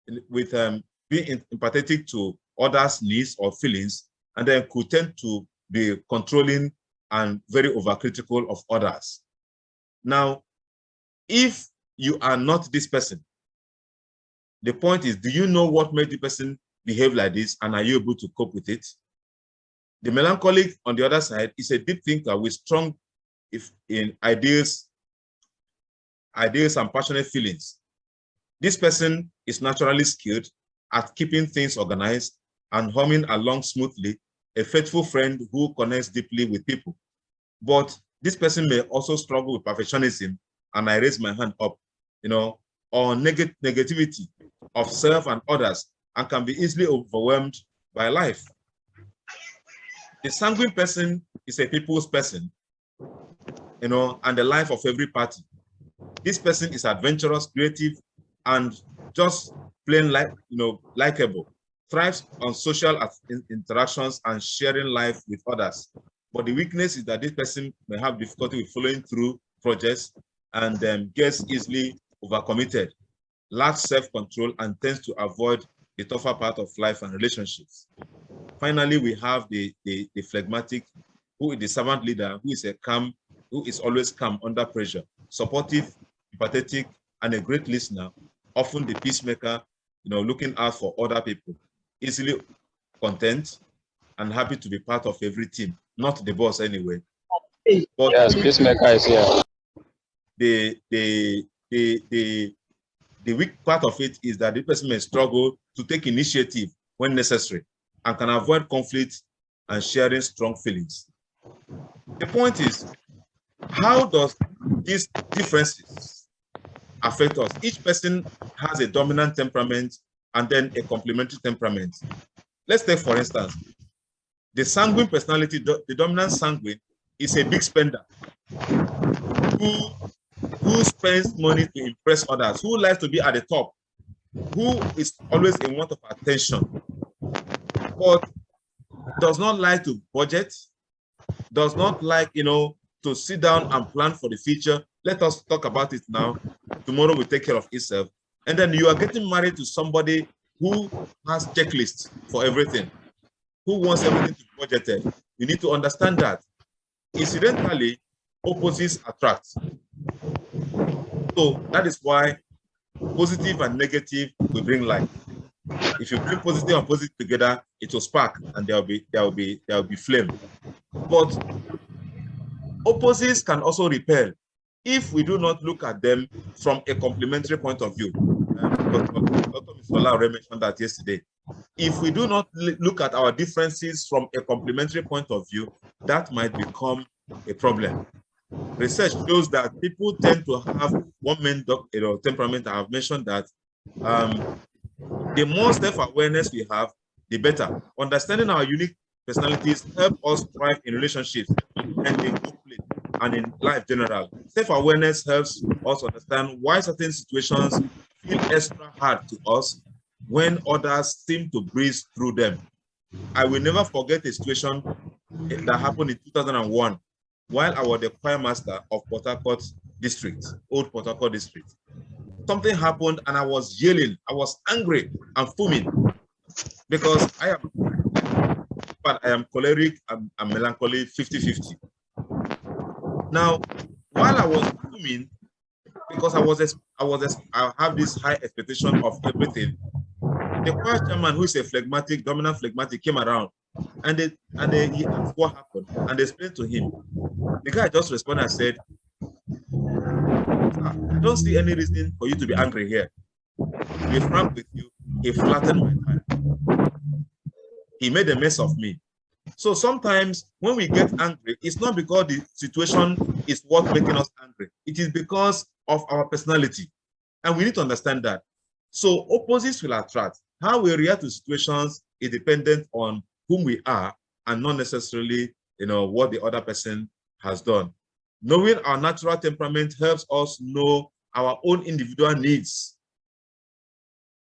empathetic to others' needs or feelings, and then could tend to be controlling and very overcritical of others. Now, if you are not this person, the point is, do you know what made the person behave like this, and are you able to cope with it? The melancholic, on the other side, is a deep thinker with strong in ideas and passionate feelings. This person is naturally skilled at keeping things organized and humming along smoothly, a faithful friend who connects deeply with people. But this person may also struggle with perfectionism, and I raise my hand up, or negativity of self and others, and can be easily overwhelmed by life. The sanguine person is a people's person, and the life of every party. This person is adventurous, creative, and just plain likable, thrives on social interactions and sharing life with others. But the weakness is that this person may have difficulty with following through projects and gets easily overcommitted, lacks self-control, and tends to avoid the tougher part of life and relationships. Finally, we have the phlegmatic, who is the servant leader, who is always calm under pressure, supportive, empathetic, and a great listener, often the peacemaker, looking out for other people, easily content and happy to be part of every team, not the boss anyway. But yes, peacemaker is here. The weak part of it is that the person may struggle to take initiative when necessary and can avoid conflict and sharing strong feelings. The point is, how does these differences affect us? Each person has a dominant temperament and then a complementary temperament. Let's take, for instance, the sanguine personality. The dominant sanguine is a big spender who spends money to impress others, who likes to be at the top, who is always in want of attention, but does not like to budget, does not like, to sit down and plan for the future. Let us talk about it now. Tomorrow will take care of itself. And then you are getting married to somebody who has checklists for everything, who wants everything to be budgeted. You need to understand that. Incidentally, opposites attract. So that is why positive and negative will bring light. If you bring positive and positive together, it will spark and there will be flame. But opposites can also repel if we do not look at them from a complementary point of view. Dr. Misola mentioned that yesterday. If we do not look at our differences from a complementary point of view, that might become a problem. Research shows that people tend to have one main temperament. I have mentioned that the more self-awareness we have, the better. Understanding our unique personalities help us thrive in relationships and in conflict and in life general. Self-awareness helps us understand why certain situations feel extra hard to us when others seem to breeze through them. I will never forget a situation that happened in 2001 while I was the choir master of Port Harcourt district, old Port Harcourt district. Something happened and I was yelling, I was angry and fuming because I am choleric and melancholy 50-50. Now, while I was fuming, because I have this high expectation of everything, the choir chairman, who is a dominant phlegmatic, came around and he asked what happened and they explained to him. The guy just responded and said, I don't see any reason for you to be angry here. To be frank with you, he flattened my tire. He made a mess of me. So sometimes when we get angry, it's not because the situation is what making us angry. It is because of our personality. And we need to understand that. So opposites will attract. How we react to situations is dependent on whom we are and not necessarily, what the other person has done. Knowing our natural temperament helps us know our own individual needs.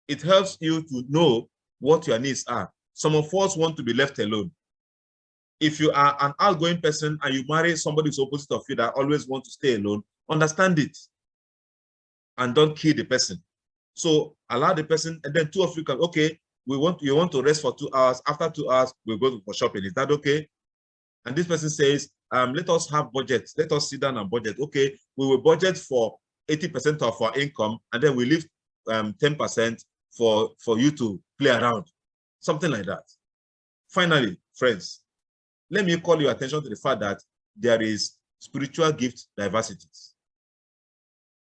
It helps you to know what your needs are. Some of us want to be left alone. If you are an outgoing person and you marry somebody who's opposite of you that always wants to stay alone, understand it and don't kill the person. So allow the person, and then two of you can, okay, you want to rest for 2 hours. After 2 hours, we'll go for shopping. Is that okay? And this person says, let us have budget. Let us sit down and budget. Okay, we will budget for 80% of our income, and then we leave 10% for you to play around. Something like that. Finally, friends, let me call your attention to the fact that there is spiritual gift diversities.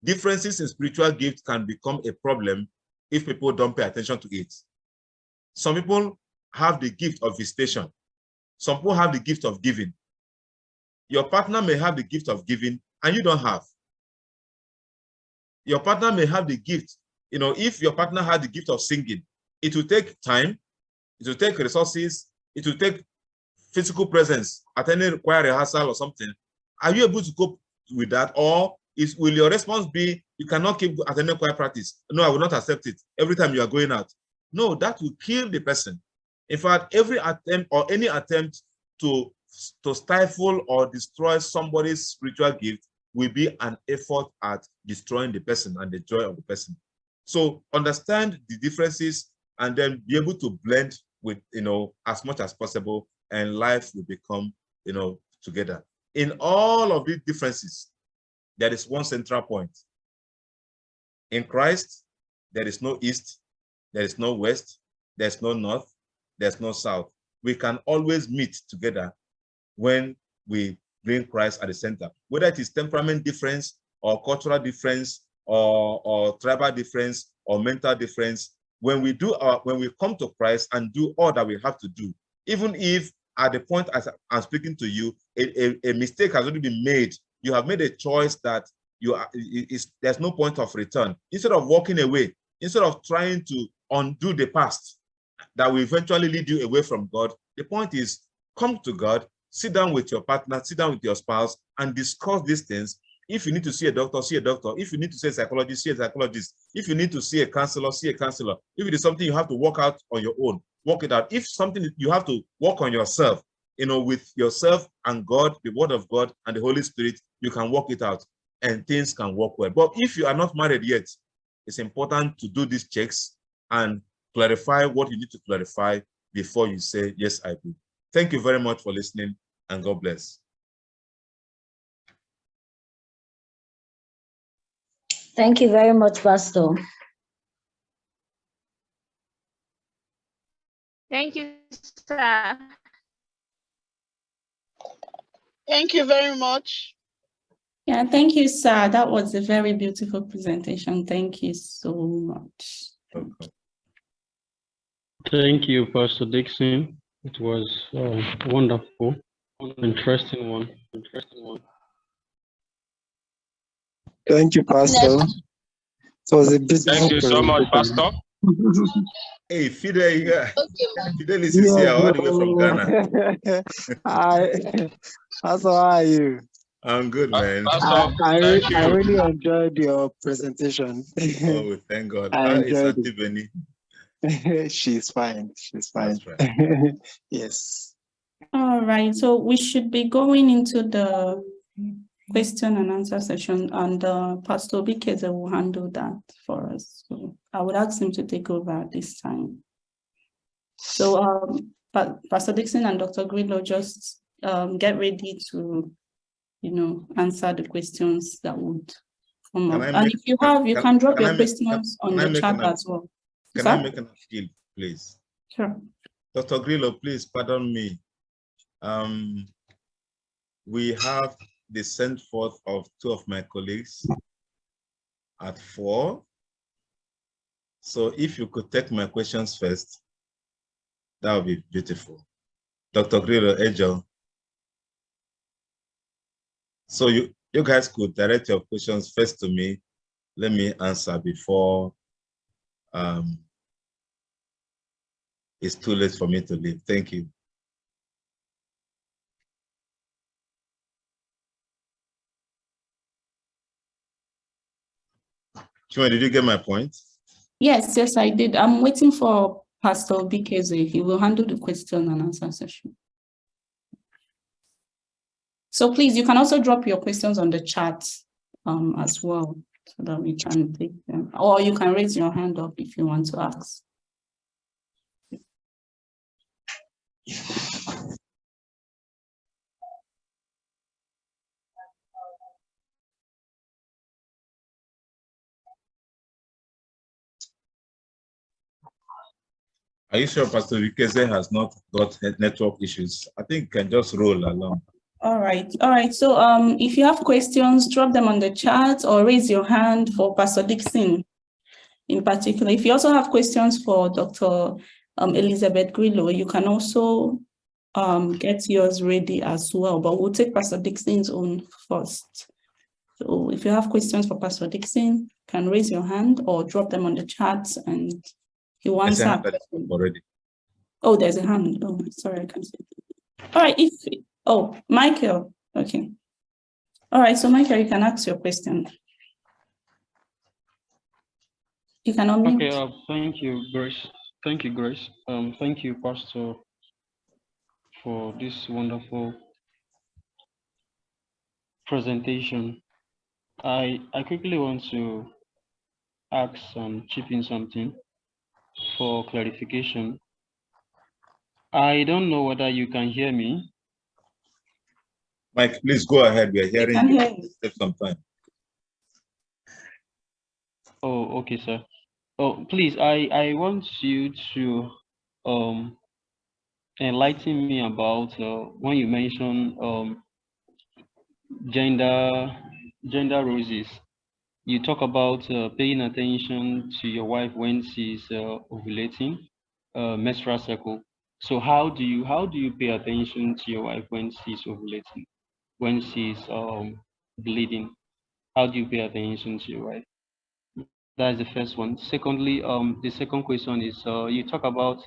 Differences in spiritual gifts can become a problem if people don't pay attention to it. Some people have the gift of visitation. Some people have the gift of giving. Your partner may have the gift of giving and you don't have. Your partner may have the gift. If your partner had the gift of singing, it will take time, it will take resources, it will take physical presence, attending choir rehearsal or something. Are you able to cope with that? Or will your response be, you cannot keep attending choir practice? No, I will not accept it every time you are going out. No, that will kill the person. In fact, every attempt or any attempt to stifle or destroy somebody's spiritual gift will be an effort at destroying the person and the joy of the person. So understand the differences and then be able to blend with, as much as possible, and life will become, together. In all of these differences, there is one central point. In Christ, there is no east, there is no west, there's no north, there's no south. We can always meet together when we bring Christ at the center. Whether it is temperament difference or cultural difference or tribal difference or mental difference, when we come to Christ and do all that we have to do, even if at the point as I'm speaking to you, a mistake has already been made, you have made a choice that there's no point of return. Instead of walking away, instead of trying to undo the past that will eventually lead you away from God, the point is come to God, sit down with your partner, sit down with your spouse, and discuss these things. If you need to see a doctor, see a doctor. If you need to see a psychologist, see a psychologist. If you need to see a counselor, see a counselor. If it is something you have to work out on your own, work it out. If something you have to work on yourself, with yourself and God, the word of God and the Holy Spirit, you can work it out and things can work well. But if you are not married yet, it's important to do these checks and clarify what you need to clarify before you say, yes, I do. Thank you very much for listening, and God bless. Thank you very much, Pastor. Thank you, sir. Thank you very much. Yeah, thank you, sir. That was a very beautiful presentation. Thank you so much. Welcome. Thank you, Pastor Dickson. It was wonderful, interesting one. Thank you, Pastor. So it was a beautiful Thank you so much, presentation. Pastor. Hey, Fidel here. Okay, Fidel is here all the way from Ghana. Hi, Pastor, how are you? I'm good, man. Pastor, I thank you. really enjoyed your presentation. Oh, we thank God. I It's enjoyed Auntie Benny. She's fine. She's fine. That's right. Yes. All right, so we should be going into the question and answer session, and Pastor Bikeze will handle that for us. So I would ask him to take over at this time. So Pastor Dickson and Dr. Grillo, just get ready to, answer the questions that would come up. And if you have, you can drop your questions on the chat as well. Can I make an appeal, please? Sure. Dr. Grillo, please pardon me. We have the send forth of 2 of my colleagues at 4. So if you could take my questions first, that would be beautiful. Dr. Grillo, Angel. So you guys could direct your questions first to me. Let me answer before it's too late for me to leave. Thank you. Chuma, did you get my point? Yes, I did. I'm waiting for Pastor Bikeze. He will handle the question and answer session. So please, you can also drop your questions on the chat as well, so that we can take them. Or you can raise your hand up if you want to ask. Are you sure Pastor Bikeze has not got network issues? I think can just roll along. All right. So if you have questions, drop them on the chat or raise your hand for Pastor Dickson in particular. If you also have questions for Dr. Elizabeth Grillo, you can also get yours ready as well, but we'll take Pastor Dickson's own first. So if you have questions for Pastor Dickson, you can raise your hand or drop them on the chat and he will answer. Already. Oh, there's a hand. Oh, sorry, I can't see. All right, Michael. Okay. All right, so Michael, you can ask your question. You can unmute. Okay, thank you, Grace. Thank you, Grace. Thank you, Pastor, for this wonderful presentation. I quickly want to ask chip in something for clarification. I don't know whether you can hear me. Mike, please go ahead. We are hearing you. Take some time. Oh, okay, sir. Oh, please, I want you to enlighten me about when you mention gender roses. You talk about paying attention to your wife when she's ovulating, menstrual cycle. So how do you pay attention to your wife when she's ovulating, when she's bleeding? How do you pay attention to your wife? That's the first one. Secondly, the second question is you talk about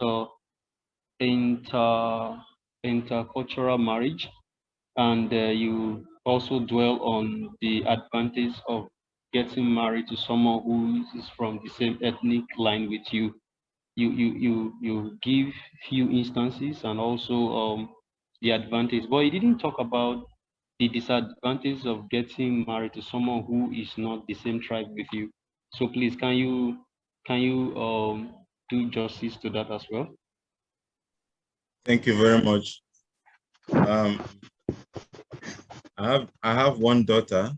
intercultural marriage. and you also dwell on the advantage of getting married to someone who is from the same ethnic line with you. You give few instances and also the advantage, but you didn't talk about the disadvantage of getting married to someone who is not the same tribe with you. So please, can you do justice to that as well? Thank you very much. I have one daughter,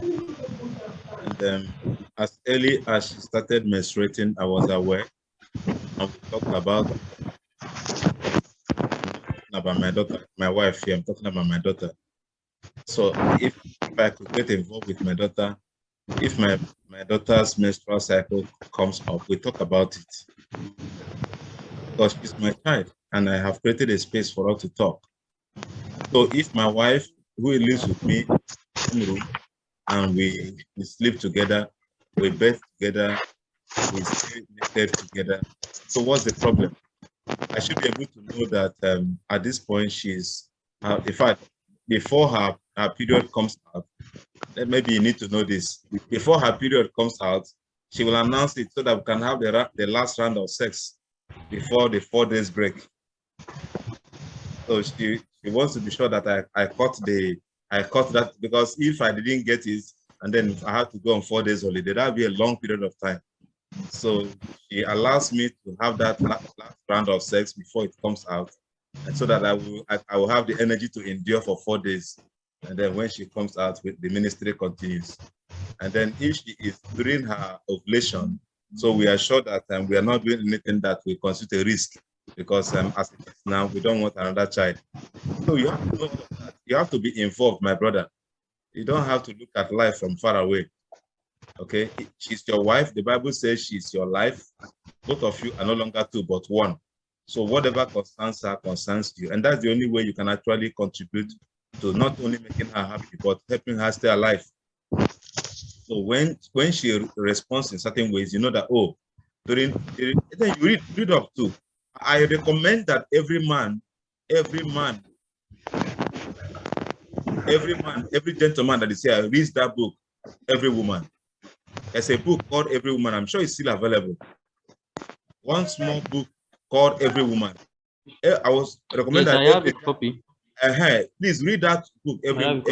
and as early as she started menstruating, I was aware, and we talked about my daughter, my wife here. I'm talking about my daughter. So if I could get involved with my daughter, if my daughter's menstrual cycle comes up, we talk about it, because she's my child and I have created a space for her to talk. So if my wife, who lives with me in the room, and we sleep together, we birth together, we stay naked together, so what's the problem? I should be able to know that at this point she's, in fact, before her period comes out, maybe you need to know this, before her period comes out, she will announce it so that we can have the last round of sex before the 4 days break. So she wants to be sure that I caught that, because if I didn't get it and then I had to go on 4 days holiday, that would be a long period of time. So she allows me to have that last round of sex before it comes out, and so that I will have the energy to endure for 4 days. And then when she comes out, the ministry continues. And then if she is during her ovulation, so we are sure that we are not doing anything that will constitute a risk, because as it is now, we don't want another child. So you have to know all of that. You have to be involved, my brother. You don't have to look at life from far away. Okay, she's your wife. The Bible says she's your life. Both of you are no longer two, but one. So whatever concerns her concerns you. And that's the only way you can actually contribute to not only making her happy, but helping her stay alive. So when she responds in certain ways, you know that, oh, then you read up to. I recommend that every gentleman that is here reads that book, Every Woman. There's a book called Every Woman. I'm sure it's still available. One small book called Every Woman. I was recommended. Yes, I have a copy. Please read that book, Every Woman.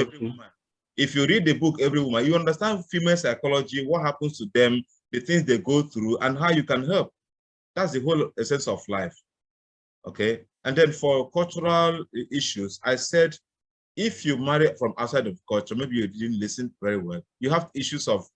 If you read the book, Every Woman, you understand female psychology, what happens to them, the things they go through, and how you can help. That's the whole essence of life. Okay. And then for cultural issues, I said, if you marry from outside of culture, maybe you didn't listen very well. You have issues of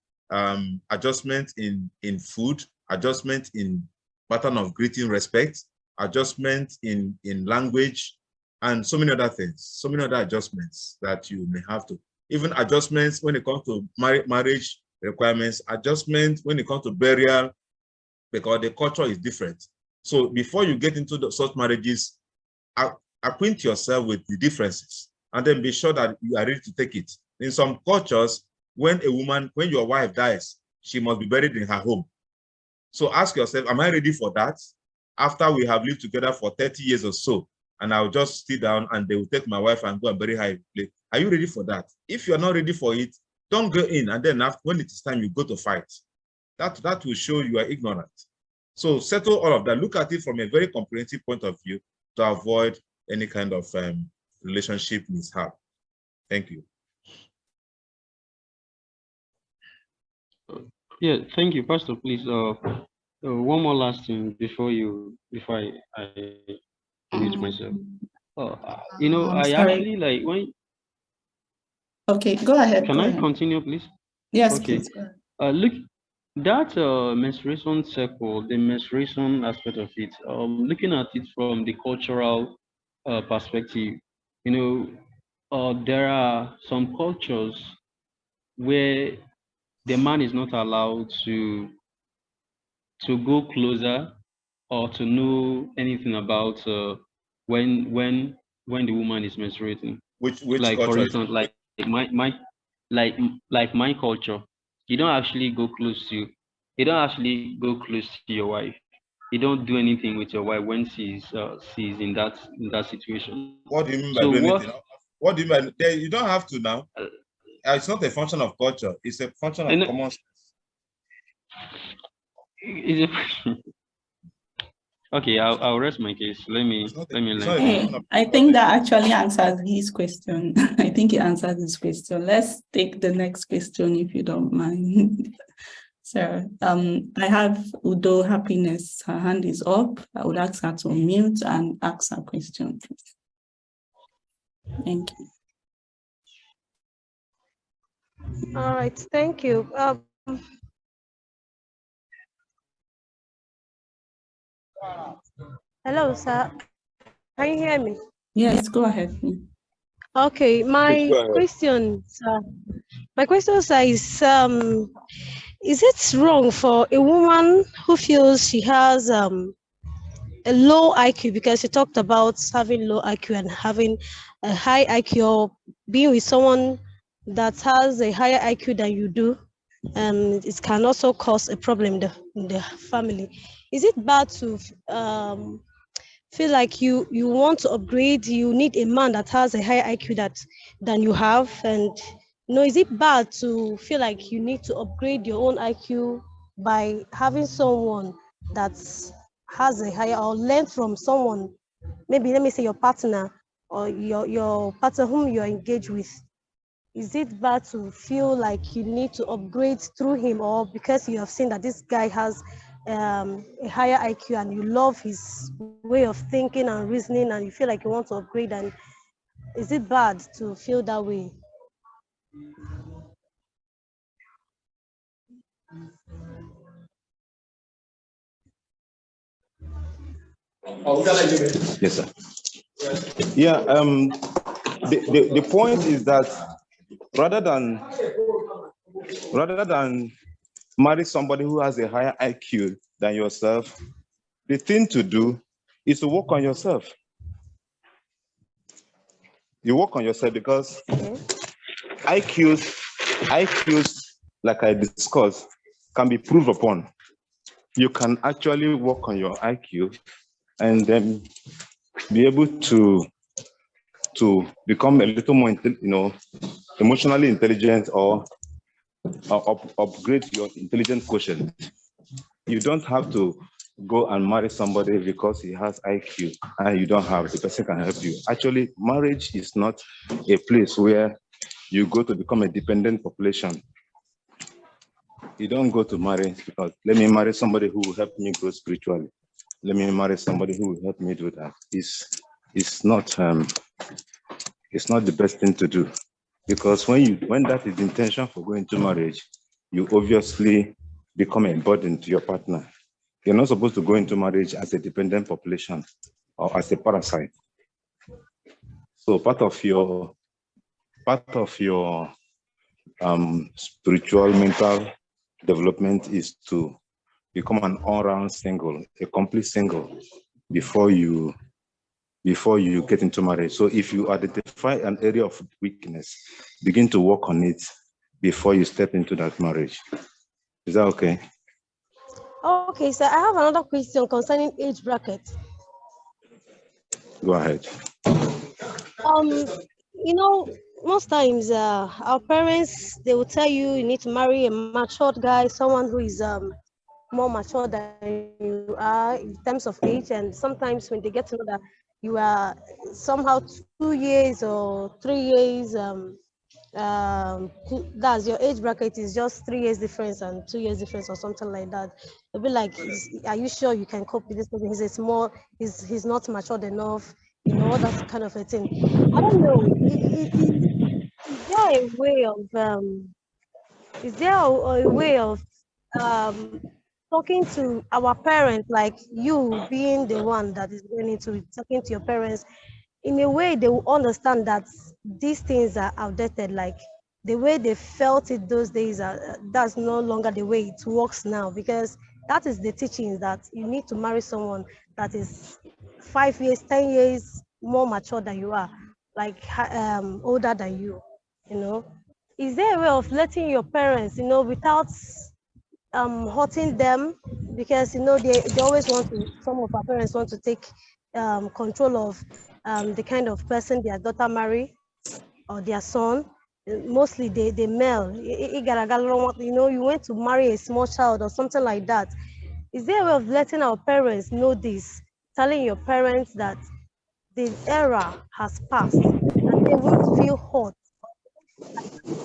adjustment in food, adjustment in pattern of greeting, respect, adjustment in language, and so many other things, so many other adjustments that you may have to. Even adjustments when it comes to marriage requirements, adjustment when it comes to burial, because the culture is different. So before you get into such marriages, acquaint yourself with the differences, and then be sure that you are ready to take it. In some cultures, when your wife dies, she must be buried in her home. So ask yourself, am I ready for that? After we have lived together for 30 years or so, and I'll just sit down and they will take my wife and go and bury her in place. Are you ready for that? If you're not ready for it, don't go in, and then after, when it is time, you go to fight. That will show you are ignorant. So settle all of that. Look at it from a very comprehensive point of view to avoid any kind of relationship mishap. Thank you. Yeah, thank you, Pastor. Please, one more last thing before I mute myself. You know, I sorry. actually like when. Okay, go ahead. Can I continue, please? Yes, okay. Please. Look, that menstruation cycle, the menstruation aspect of it, looking at it from the cultural perspective, you know, there are some cultures where the man is not allowed to go closer or to know anything about when the woman is menstruating. Which like culture? For instance, like my culture, you don't actually go close to your wife. You don't do anything with your wife when she's in that situation. What do you mean by doing anything? What do you mean? You don't have to now. It's not a function of culture. It's a function of common sense. Is it? Okay, I'll rest my case. Let me learn. I think that actually answers his question. I think he answered his question. Let's take the next question if you don't mind. So I have Udo Happiness. Her hand is up. I would ask her to unmute and ask her question, please. Thank you. All right, thank you. Hello, sir. Can you hear me? Yes, go ahead. Okay, my question, sir. My question, sir, is it wrong for a woman who feels she has a low IQ, because you talked about having low IQ and having a high IQ, or being with someone that has a higher IQ than you do, it can also cause a problem in the family. Is it bad to feel like you want to upgrade, you need a man that has a higher IQ than you have? And is it bad to feel like you need to upgrade your own IQ by having someone that has a higher, or learn from someone, maybe let me say your partner or your partner whom you're engaged with? Is it bad to feel like you need to upgrade through him, or because you have seen that this guy has a higher IQ and you love his way of thinking and reasoning and you feel like you want to upgrade? And is it bad to feel that way? Yes, sir. Yeah, the point is that rather than marry somebody who has a higher IQ than yourself, the thing to do is to work on yourself. You work on yourself because IQs, like I discussed, can be proved upon. You can actually work on your IQ and then be able to become a little more, emotionally intelligent, or upgrade your intelligence quotient. You don't have to go and marry somebody because he has IQ and you don't have, the person can help you. Actually, marriage is not a place where you go to become a dependent population. You don't go to marry because let me marry somebody who will help me grow spiritually. Let me marry somebody who will help me do that. It's not the best thing to do, because when that is the intention for going to marriage, you obviously become a burden to your partner. You're not supposed to go into marriage as a dependent population or as a parasite. So part of your spiritual, mental development is to become an all-round single, a complete single, before you get into marriage. So if you identify an area of weakness, begin to work on it before you step into that marriage. Is that okay? Okay, so I have another question concerning age bracket. Go ahead. Most times our parents, they will tell you need to marry a matured guy, someone who is more mature than you are in terms of age. And sometimes when they get to know that you are somehow 2 years or 3 years, that's your age bracket is just 3 years difference and 2 years difference or something like that. They'll be like, are you sure you can cope with this person? He's not matured enough, that kind of a thing. I don't know. Is there a way of talking to our parents, like you being the one that is going into talking to your parents in a way they will understand that these things are outdated, like the way they felt it those days, that's no longer the way it works now, because that is the teaching that you need to marry someone that is 5 years, 10 years more mature than you are, like older than you. Is there a way of letting your parents, without hurting them? Because they always want to, some of our parents want to take control of the kind of person their daughter marry. or their son, mostly the male, you know, you went to marry a small child or something like that. Is there a way of letting our parents know this, telling your parents that the era has passed and they won't feel hurt?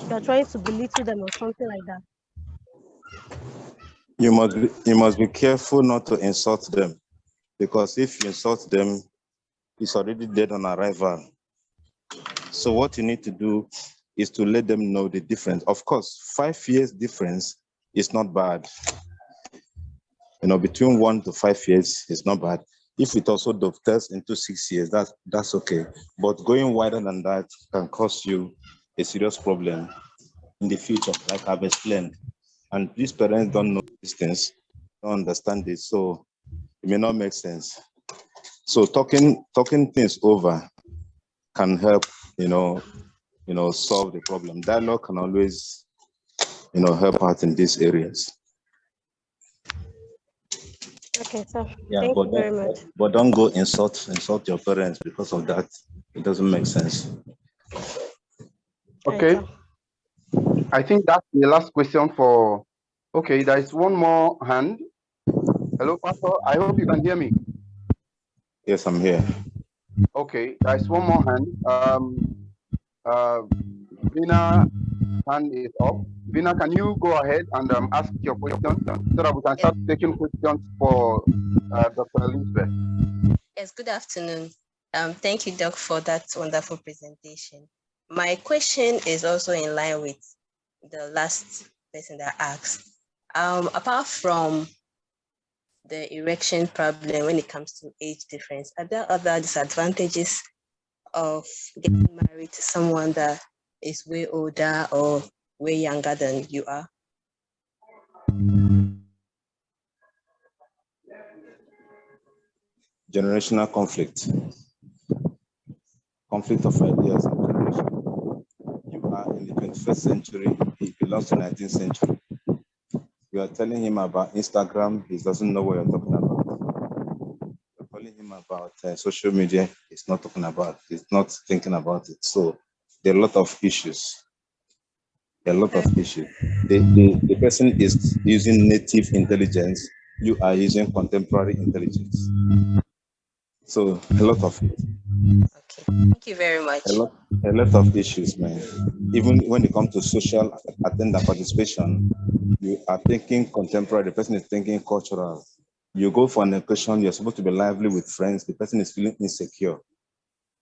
You're trying to belittle them or something like that. You must be careful not to insult them, because if you insult them, it's already dead on arrival. So what you need to do is to let them know the difference. Of course, 5 years difference is not bad. You know, between 1 to 5 years is not bad. If it also dovetails into 6 years, that's okay. But going wider than that can cause you a serious problem in the future, like I've explained. And these parents don't know these things, don't understand this, so it may not make sense. So talking things over can help, solve the problem. Dialogue can always, help out in these areas. Okay, so Yeah, thank you very much. But don't go insult your parents because of that. It doesn't make sense. Okay. Right, I think that's the last question for. Okay, there is one more hand. Hello, Pastor. I hope you can hear me. Yes, I'm here. Okay, there is one more hand. Vina hand is up. Vina, can you go ahead and ask your question so that we can start taking questions for Dr. Elizabeth? Yes, good afternoon. Thank you, Doc, for that wonderful presentation. My question is also in line with the last person that asked. Apart from the erection problem when it comes to age difference, are there other disadvantages of getting married to someone that is way older or way younger than you are? Generational conflict of ideas and generation. You are in the 21st century, he belongs to the 19th century. You are telling him about Instagram, he doesn't know what you're talking about. You're calling him about social media, he's not talking about, he's not thinking about it. So there are a lot of issues. The person is using native intelligence, you are using contemporary intelligence. So a lot of it. Okay, thank you very much. A lot of issues, man. Even when it comes to social attendance participation, you are thinking contemporary, the person is thinking cultural. You go for an occasion, you're supposed to be lively with friends, the person is feeling insecure.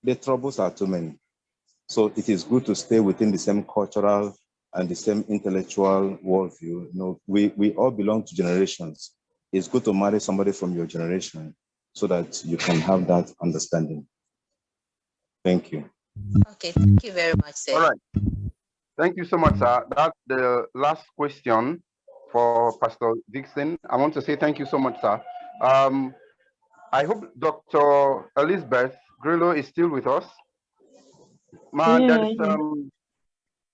The troubles are too many. So it is good to stay within the same cultural and the same intellectual worldview. You know, we all belong to generations. It's good to marry somebody from your generation so that you can have that understanding. Thank you. Okay, thank you very much, sir. All right. Thank you so much, sir. That's the last question for Pastor Dickson. I want to say thank you so much, sir. I hope Dr. Elizabeth Grillo is still with us.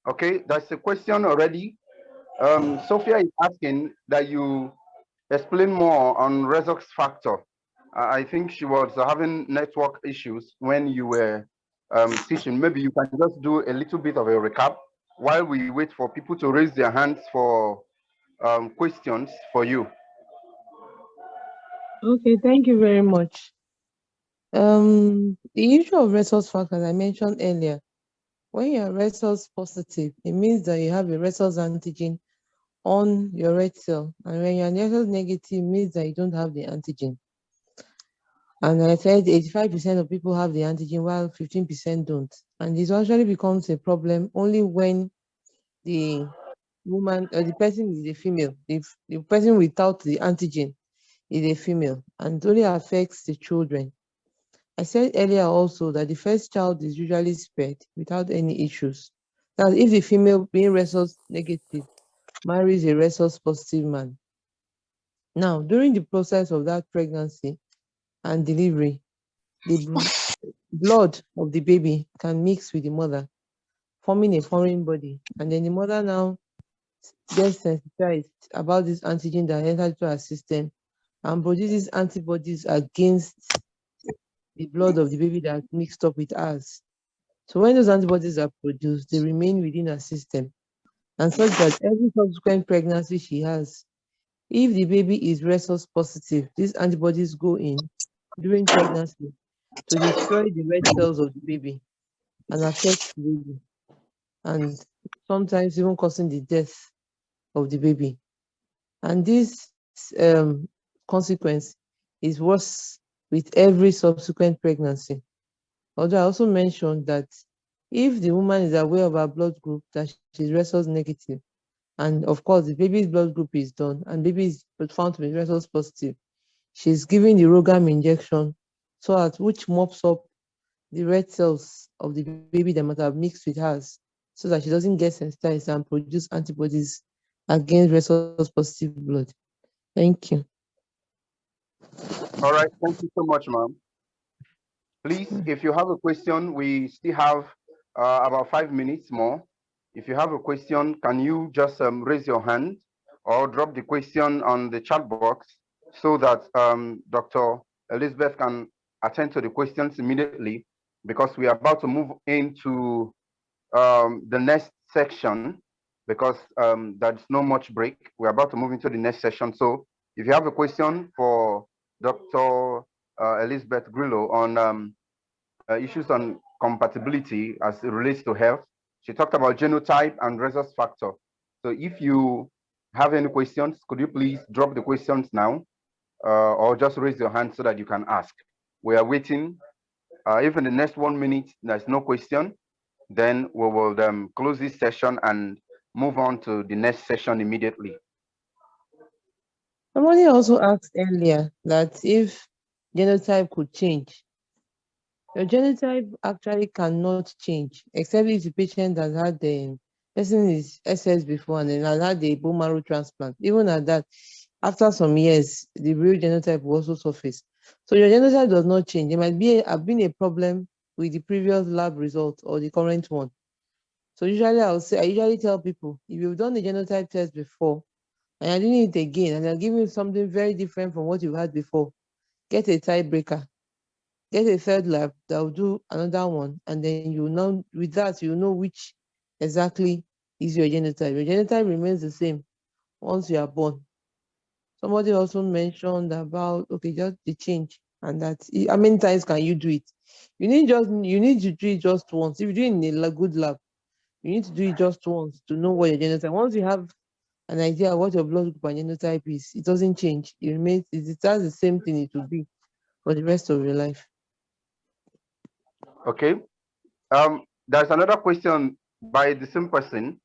Okay, that's a question already. Sophia is asking that you explain more on resox factor. I think she was having network issues when you were teaching. Maybe you can just do a little bit of a recap while we wait for people to raise their hands for questions for you. Okay, thank you very much. The issue of resource factor, as I mentioned earlier, when you're resource positive, it means that you have a resource antigen on your red cell. And when you're resource negative, it means that you don't have the antigen. And I said 85% of people have the antigen, while 15% don't. And this actually becomes a problem only when the woman or the person is a female. If the person without the antigen is a female, and it only affects the children. I said earlier also that the first child is usually spared without any issues. Now, if the female being resource negative marries a resource positive man, now during the process of that pregnancy and delivery, the blood of the baby can mix with the mother, forming a foreign body, and then the mother now gets sensitized about this antigen that enters into her system and produces antibodies against the blood of the baby that mixed up with ours. So when those antibodies are produced, they remain within her system, and such that every subsequent pregnancy she has, if the baby is rhesus positive, these antibodies go in during pregnancy to destroy the red cells of the baby and affect the baby, and sometimes even causing the death of the baby. And this consequence is worse with every subsequent pregnancy. Although I also mentioned that if the woman is aware of her blood group, that she's rhesus negative, and of course the baby's blood group is done and baby is found to be rhesus positive, she's given the Rogam injection, so that which mops up the red cells of the baby that might have mixed with hers, so that she doesn't get sensitized and produce antibodies against rhesus positive blood. Thank you. All right, thank you so much, ma'am. Please, if you have a question, we still have about 5 minutes more. If you have a question, can you just raise your hand or drop the question on the chat box so that Dr. Elizabeth can attend to the questions immediately, because we are about to move into the next section, because there's no much break. We're about to move into the next session. So if you have a question for Dr. Elizabeth Grillo on issues on compatibility as it relates to health, she talked about genotype and rhesus factor. So if you have any questions, could you please drop the questions now or just raise your hand so that you can ask? We are waiting. If in the next 1 minute there's no question, then we will close this session and move on to the next session immediately. Somebody also asked earlier that if genotype could change. Your genotype actually cannot change, except if the patient has had the person is SS before and then has had the bone marrow transplant. Even at that, after some years, the real genotype will also surface. So your genotype does not change. There might be have been a problem with the previous lab result or the current one. So usually I usually tell people, if you've done the genotype test before and you're doing it again and they're giving you something very different from what you had before, get a tiebreaker. Get a third lab that will do another one, and then you know with that you know which exactly is your genotype. Your genotype remains the same once you are born. Somebody also mentioned about just the change, and that how many times can you do it? You need to do it just once. If you're doing in a good lab, you need to do it just once to know what your genotype. Once you have an idea of what your blood group and genotype is, it doesn't change. It remains. It has the same thing it will be for the rest of your life. Okay. There's another question by the same person.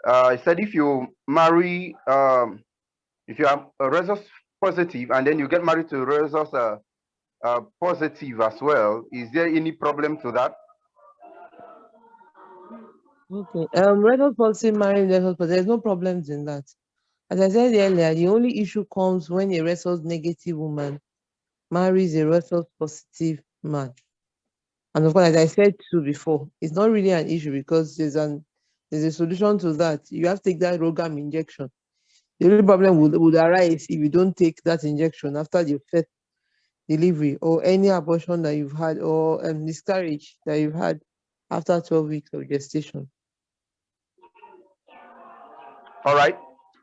It said if you marry, if you are a rhesus positive and then you get married to rhesus positive as well, is there any problem to that? Okay. Rhesus positive marrying rhesus positive, there's no problems in that. As I said earlier, the only issue comes when a rhesus negative woman marries a rhesus positive man. And of course, as I said too before, it's not really an issue because there's a solution to that. You have to take that Rogam injection. The only problem would arise if you don't take that injection after the first delivery or any abortion that you've had or miscarriage that you've had after 12 weeks of gestation. All right.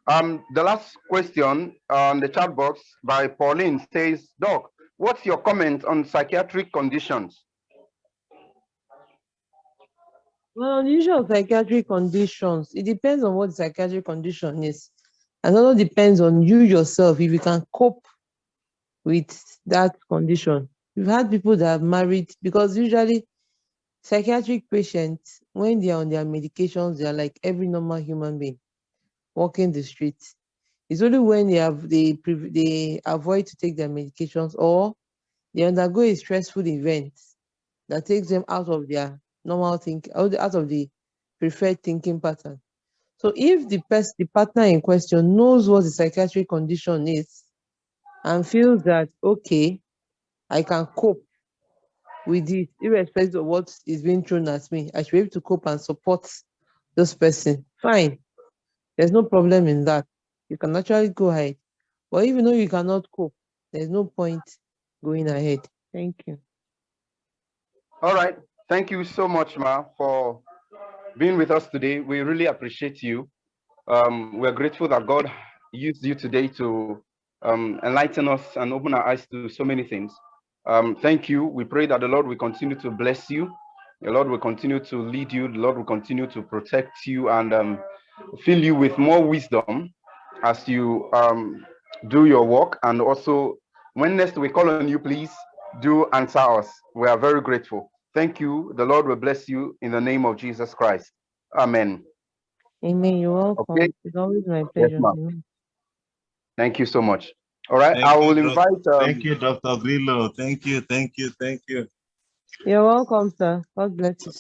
The last question on the chat box by Pauline says, Doc, what's your comment on psychiatric conditions? Well, unusual psychiatric conditions, it depends on what the psychiatric condition is. And also depends on you yourself, if you can cope with that condition. We've had people that have married, because usually psychiatric patients, when they are on their medications, they are like every normal human being walking the streets. It's only when they avoid to take their medications or they undergo a stressful event that takes them out of their normal thinking, out of the preferred thinking pattern. So if the partner in question knows what the psychiatric condition is and feels that, okay, I can cope with it, irrespective of what is being thrown at me, I should be able to cope and support this person, fine. There's no problem in that. You can actually go ahead. But if you know you cannot cope, there's no point going ahead. Thank you. All right. Thank you so much, Ma, for being with us today. We really appreciate you. We're grateful that God used you today to enlighten us and open our eyes to so many things. Thank you. We pray that the Lord will continue to bless you. The Lord will continue to lead you. The Lord will continue to protect you and fill you with more wisdom as you do your work. And also, when next we call on you, please do answer us. We are very grateful. Thank you. The Lord will bless you in the name of Jesus Christ. Amen. Amen. You're welcome. Okay. It's always my Yes, pleasure. ma'am. Thank you so much. All right. Thank I you, will invite. thank you, Dr. Grillo. Thank you. You're welcome, sir. God bless you.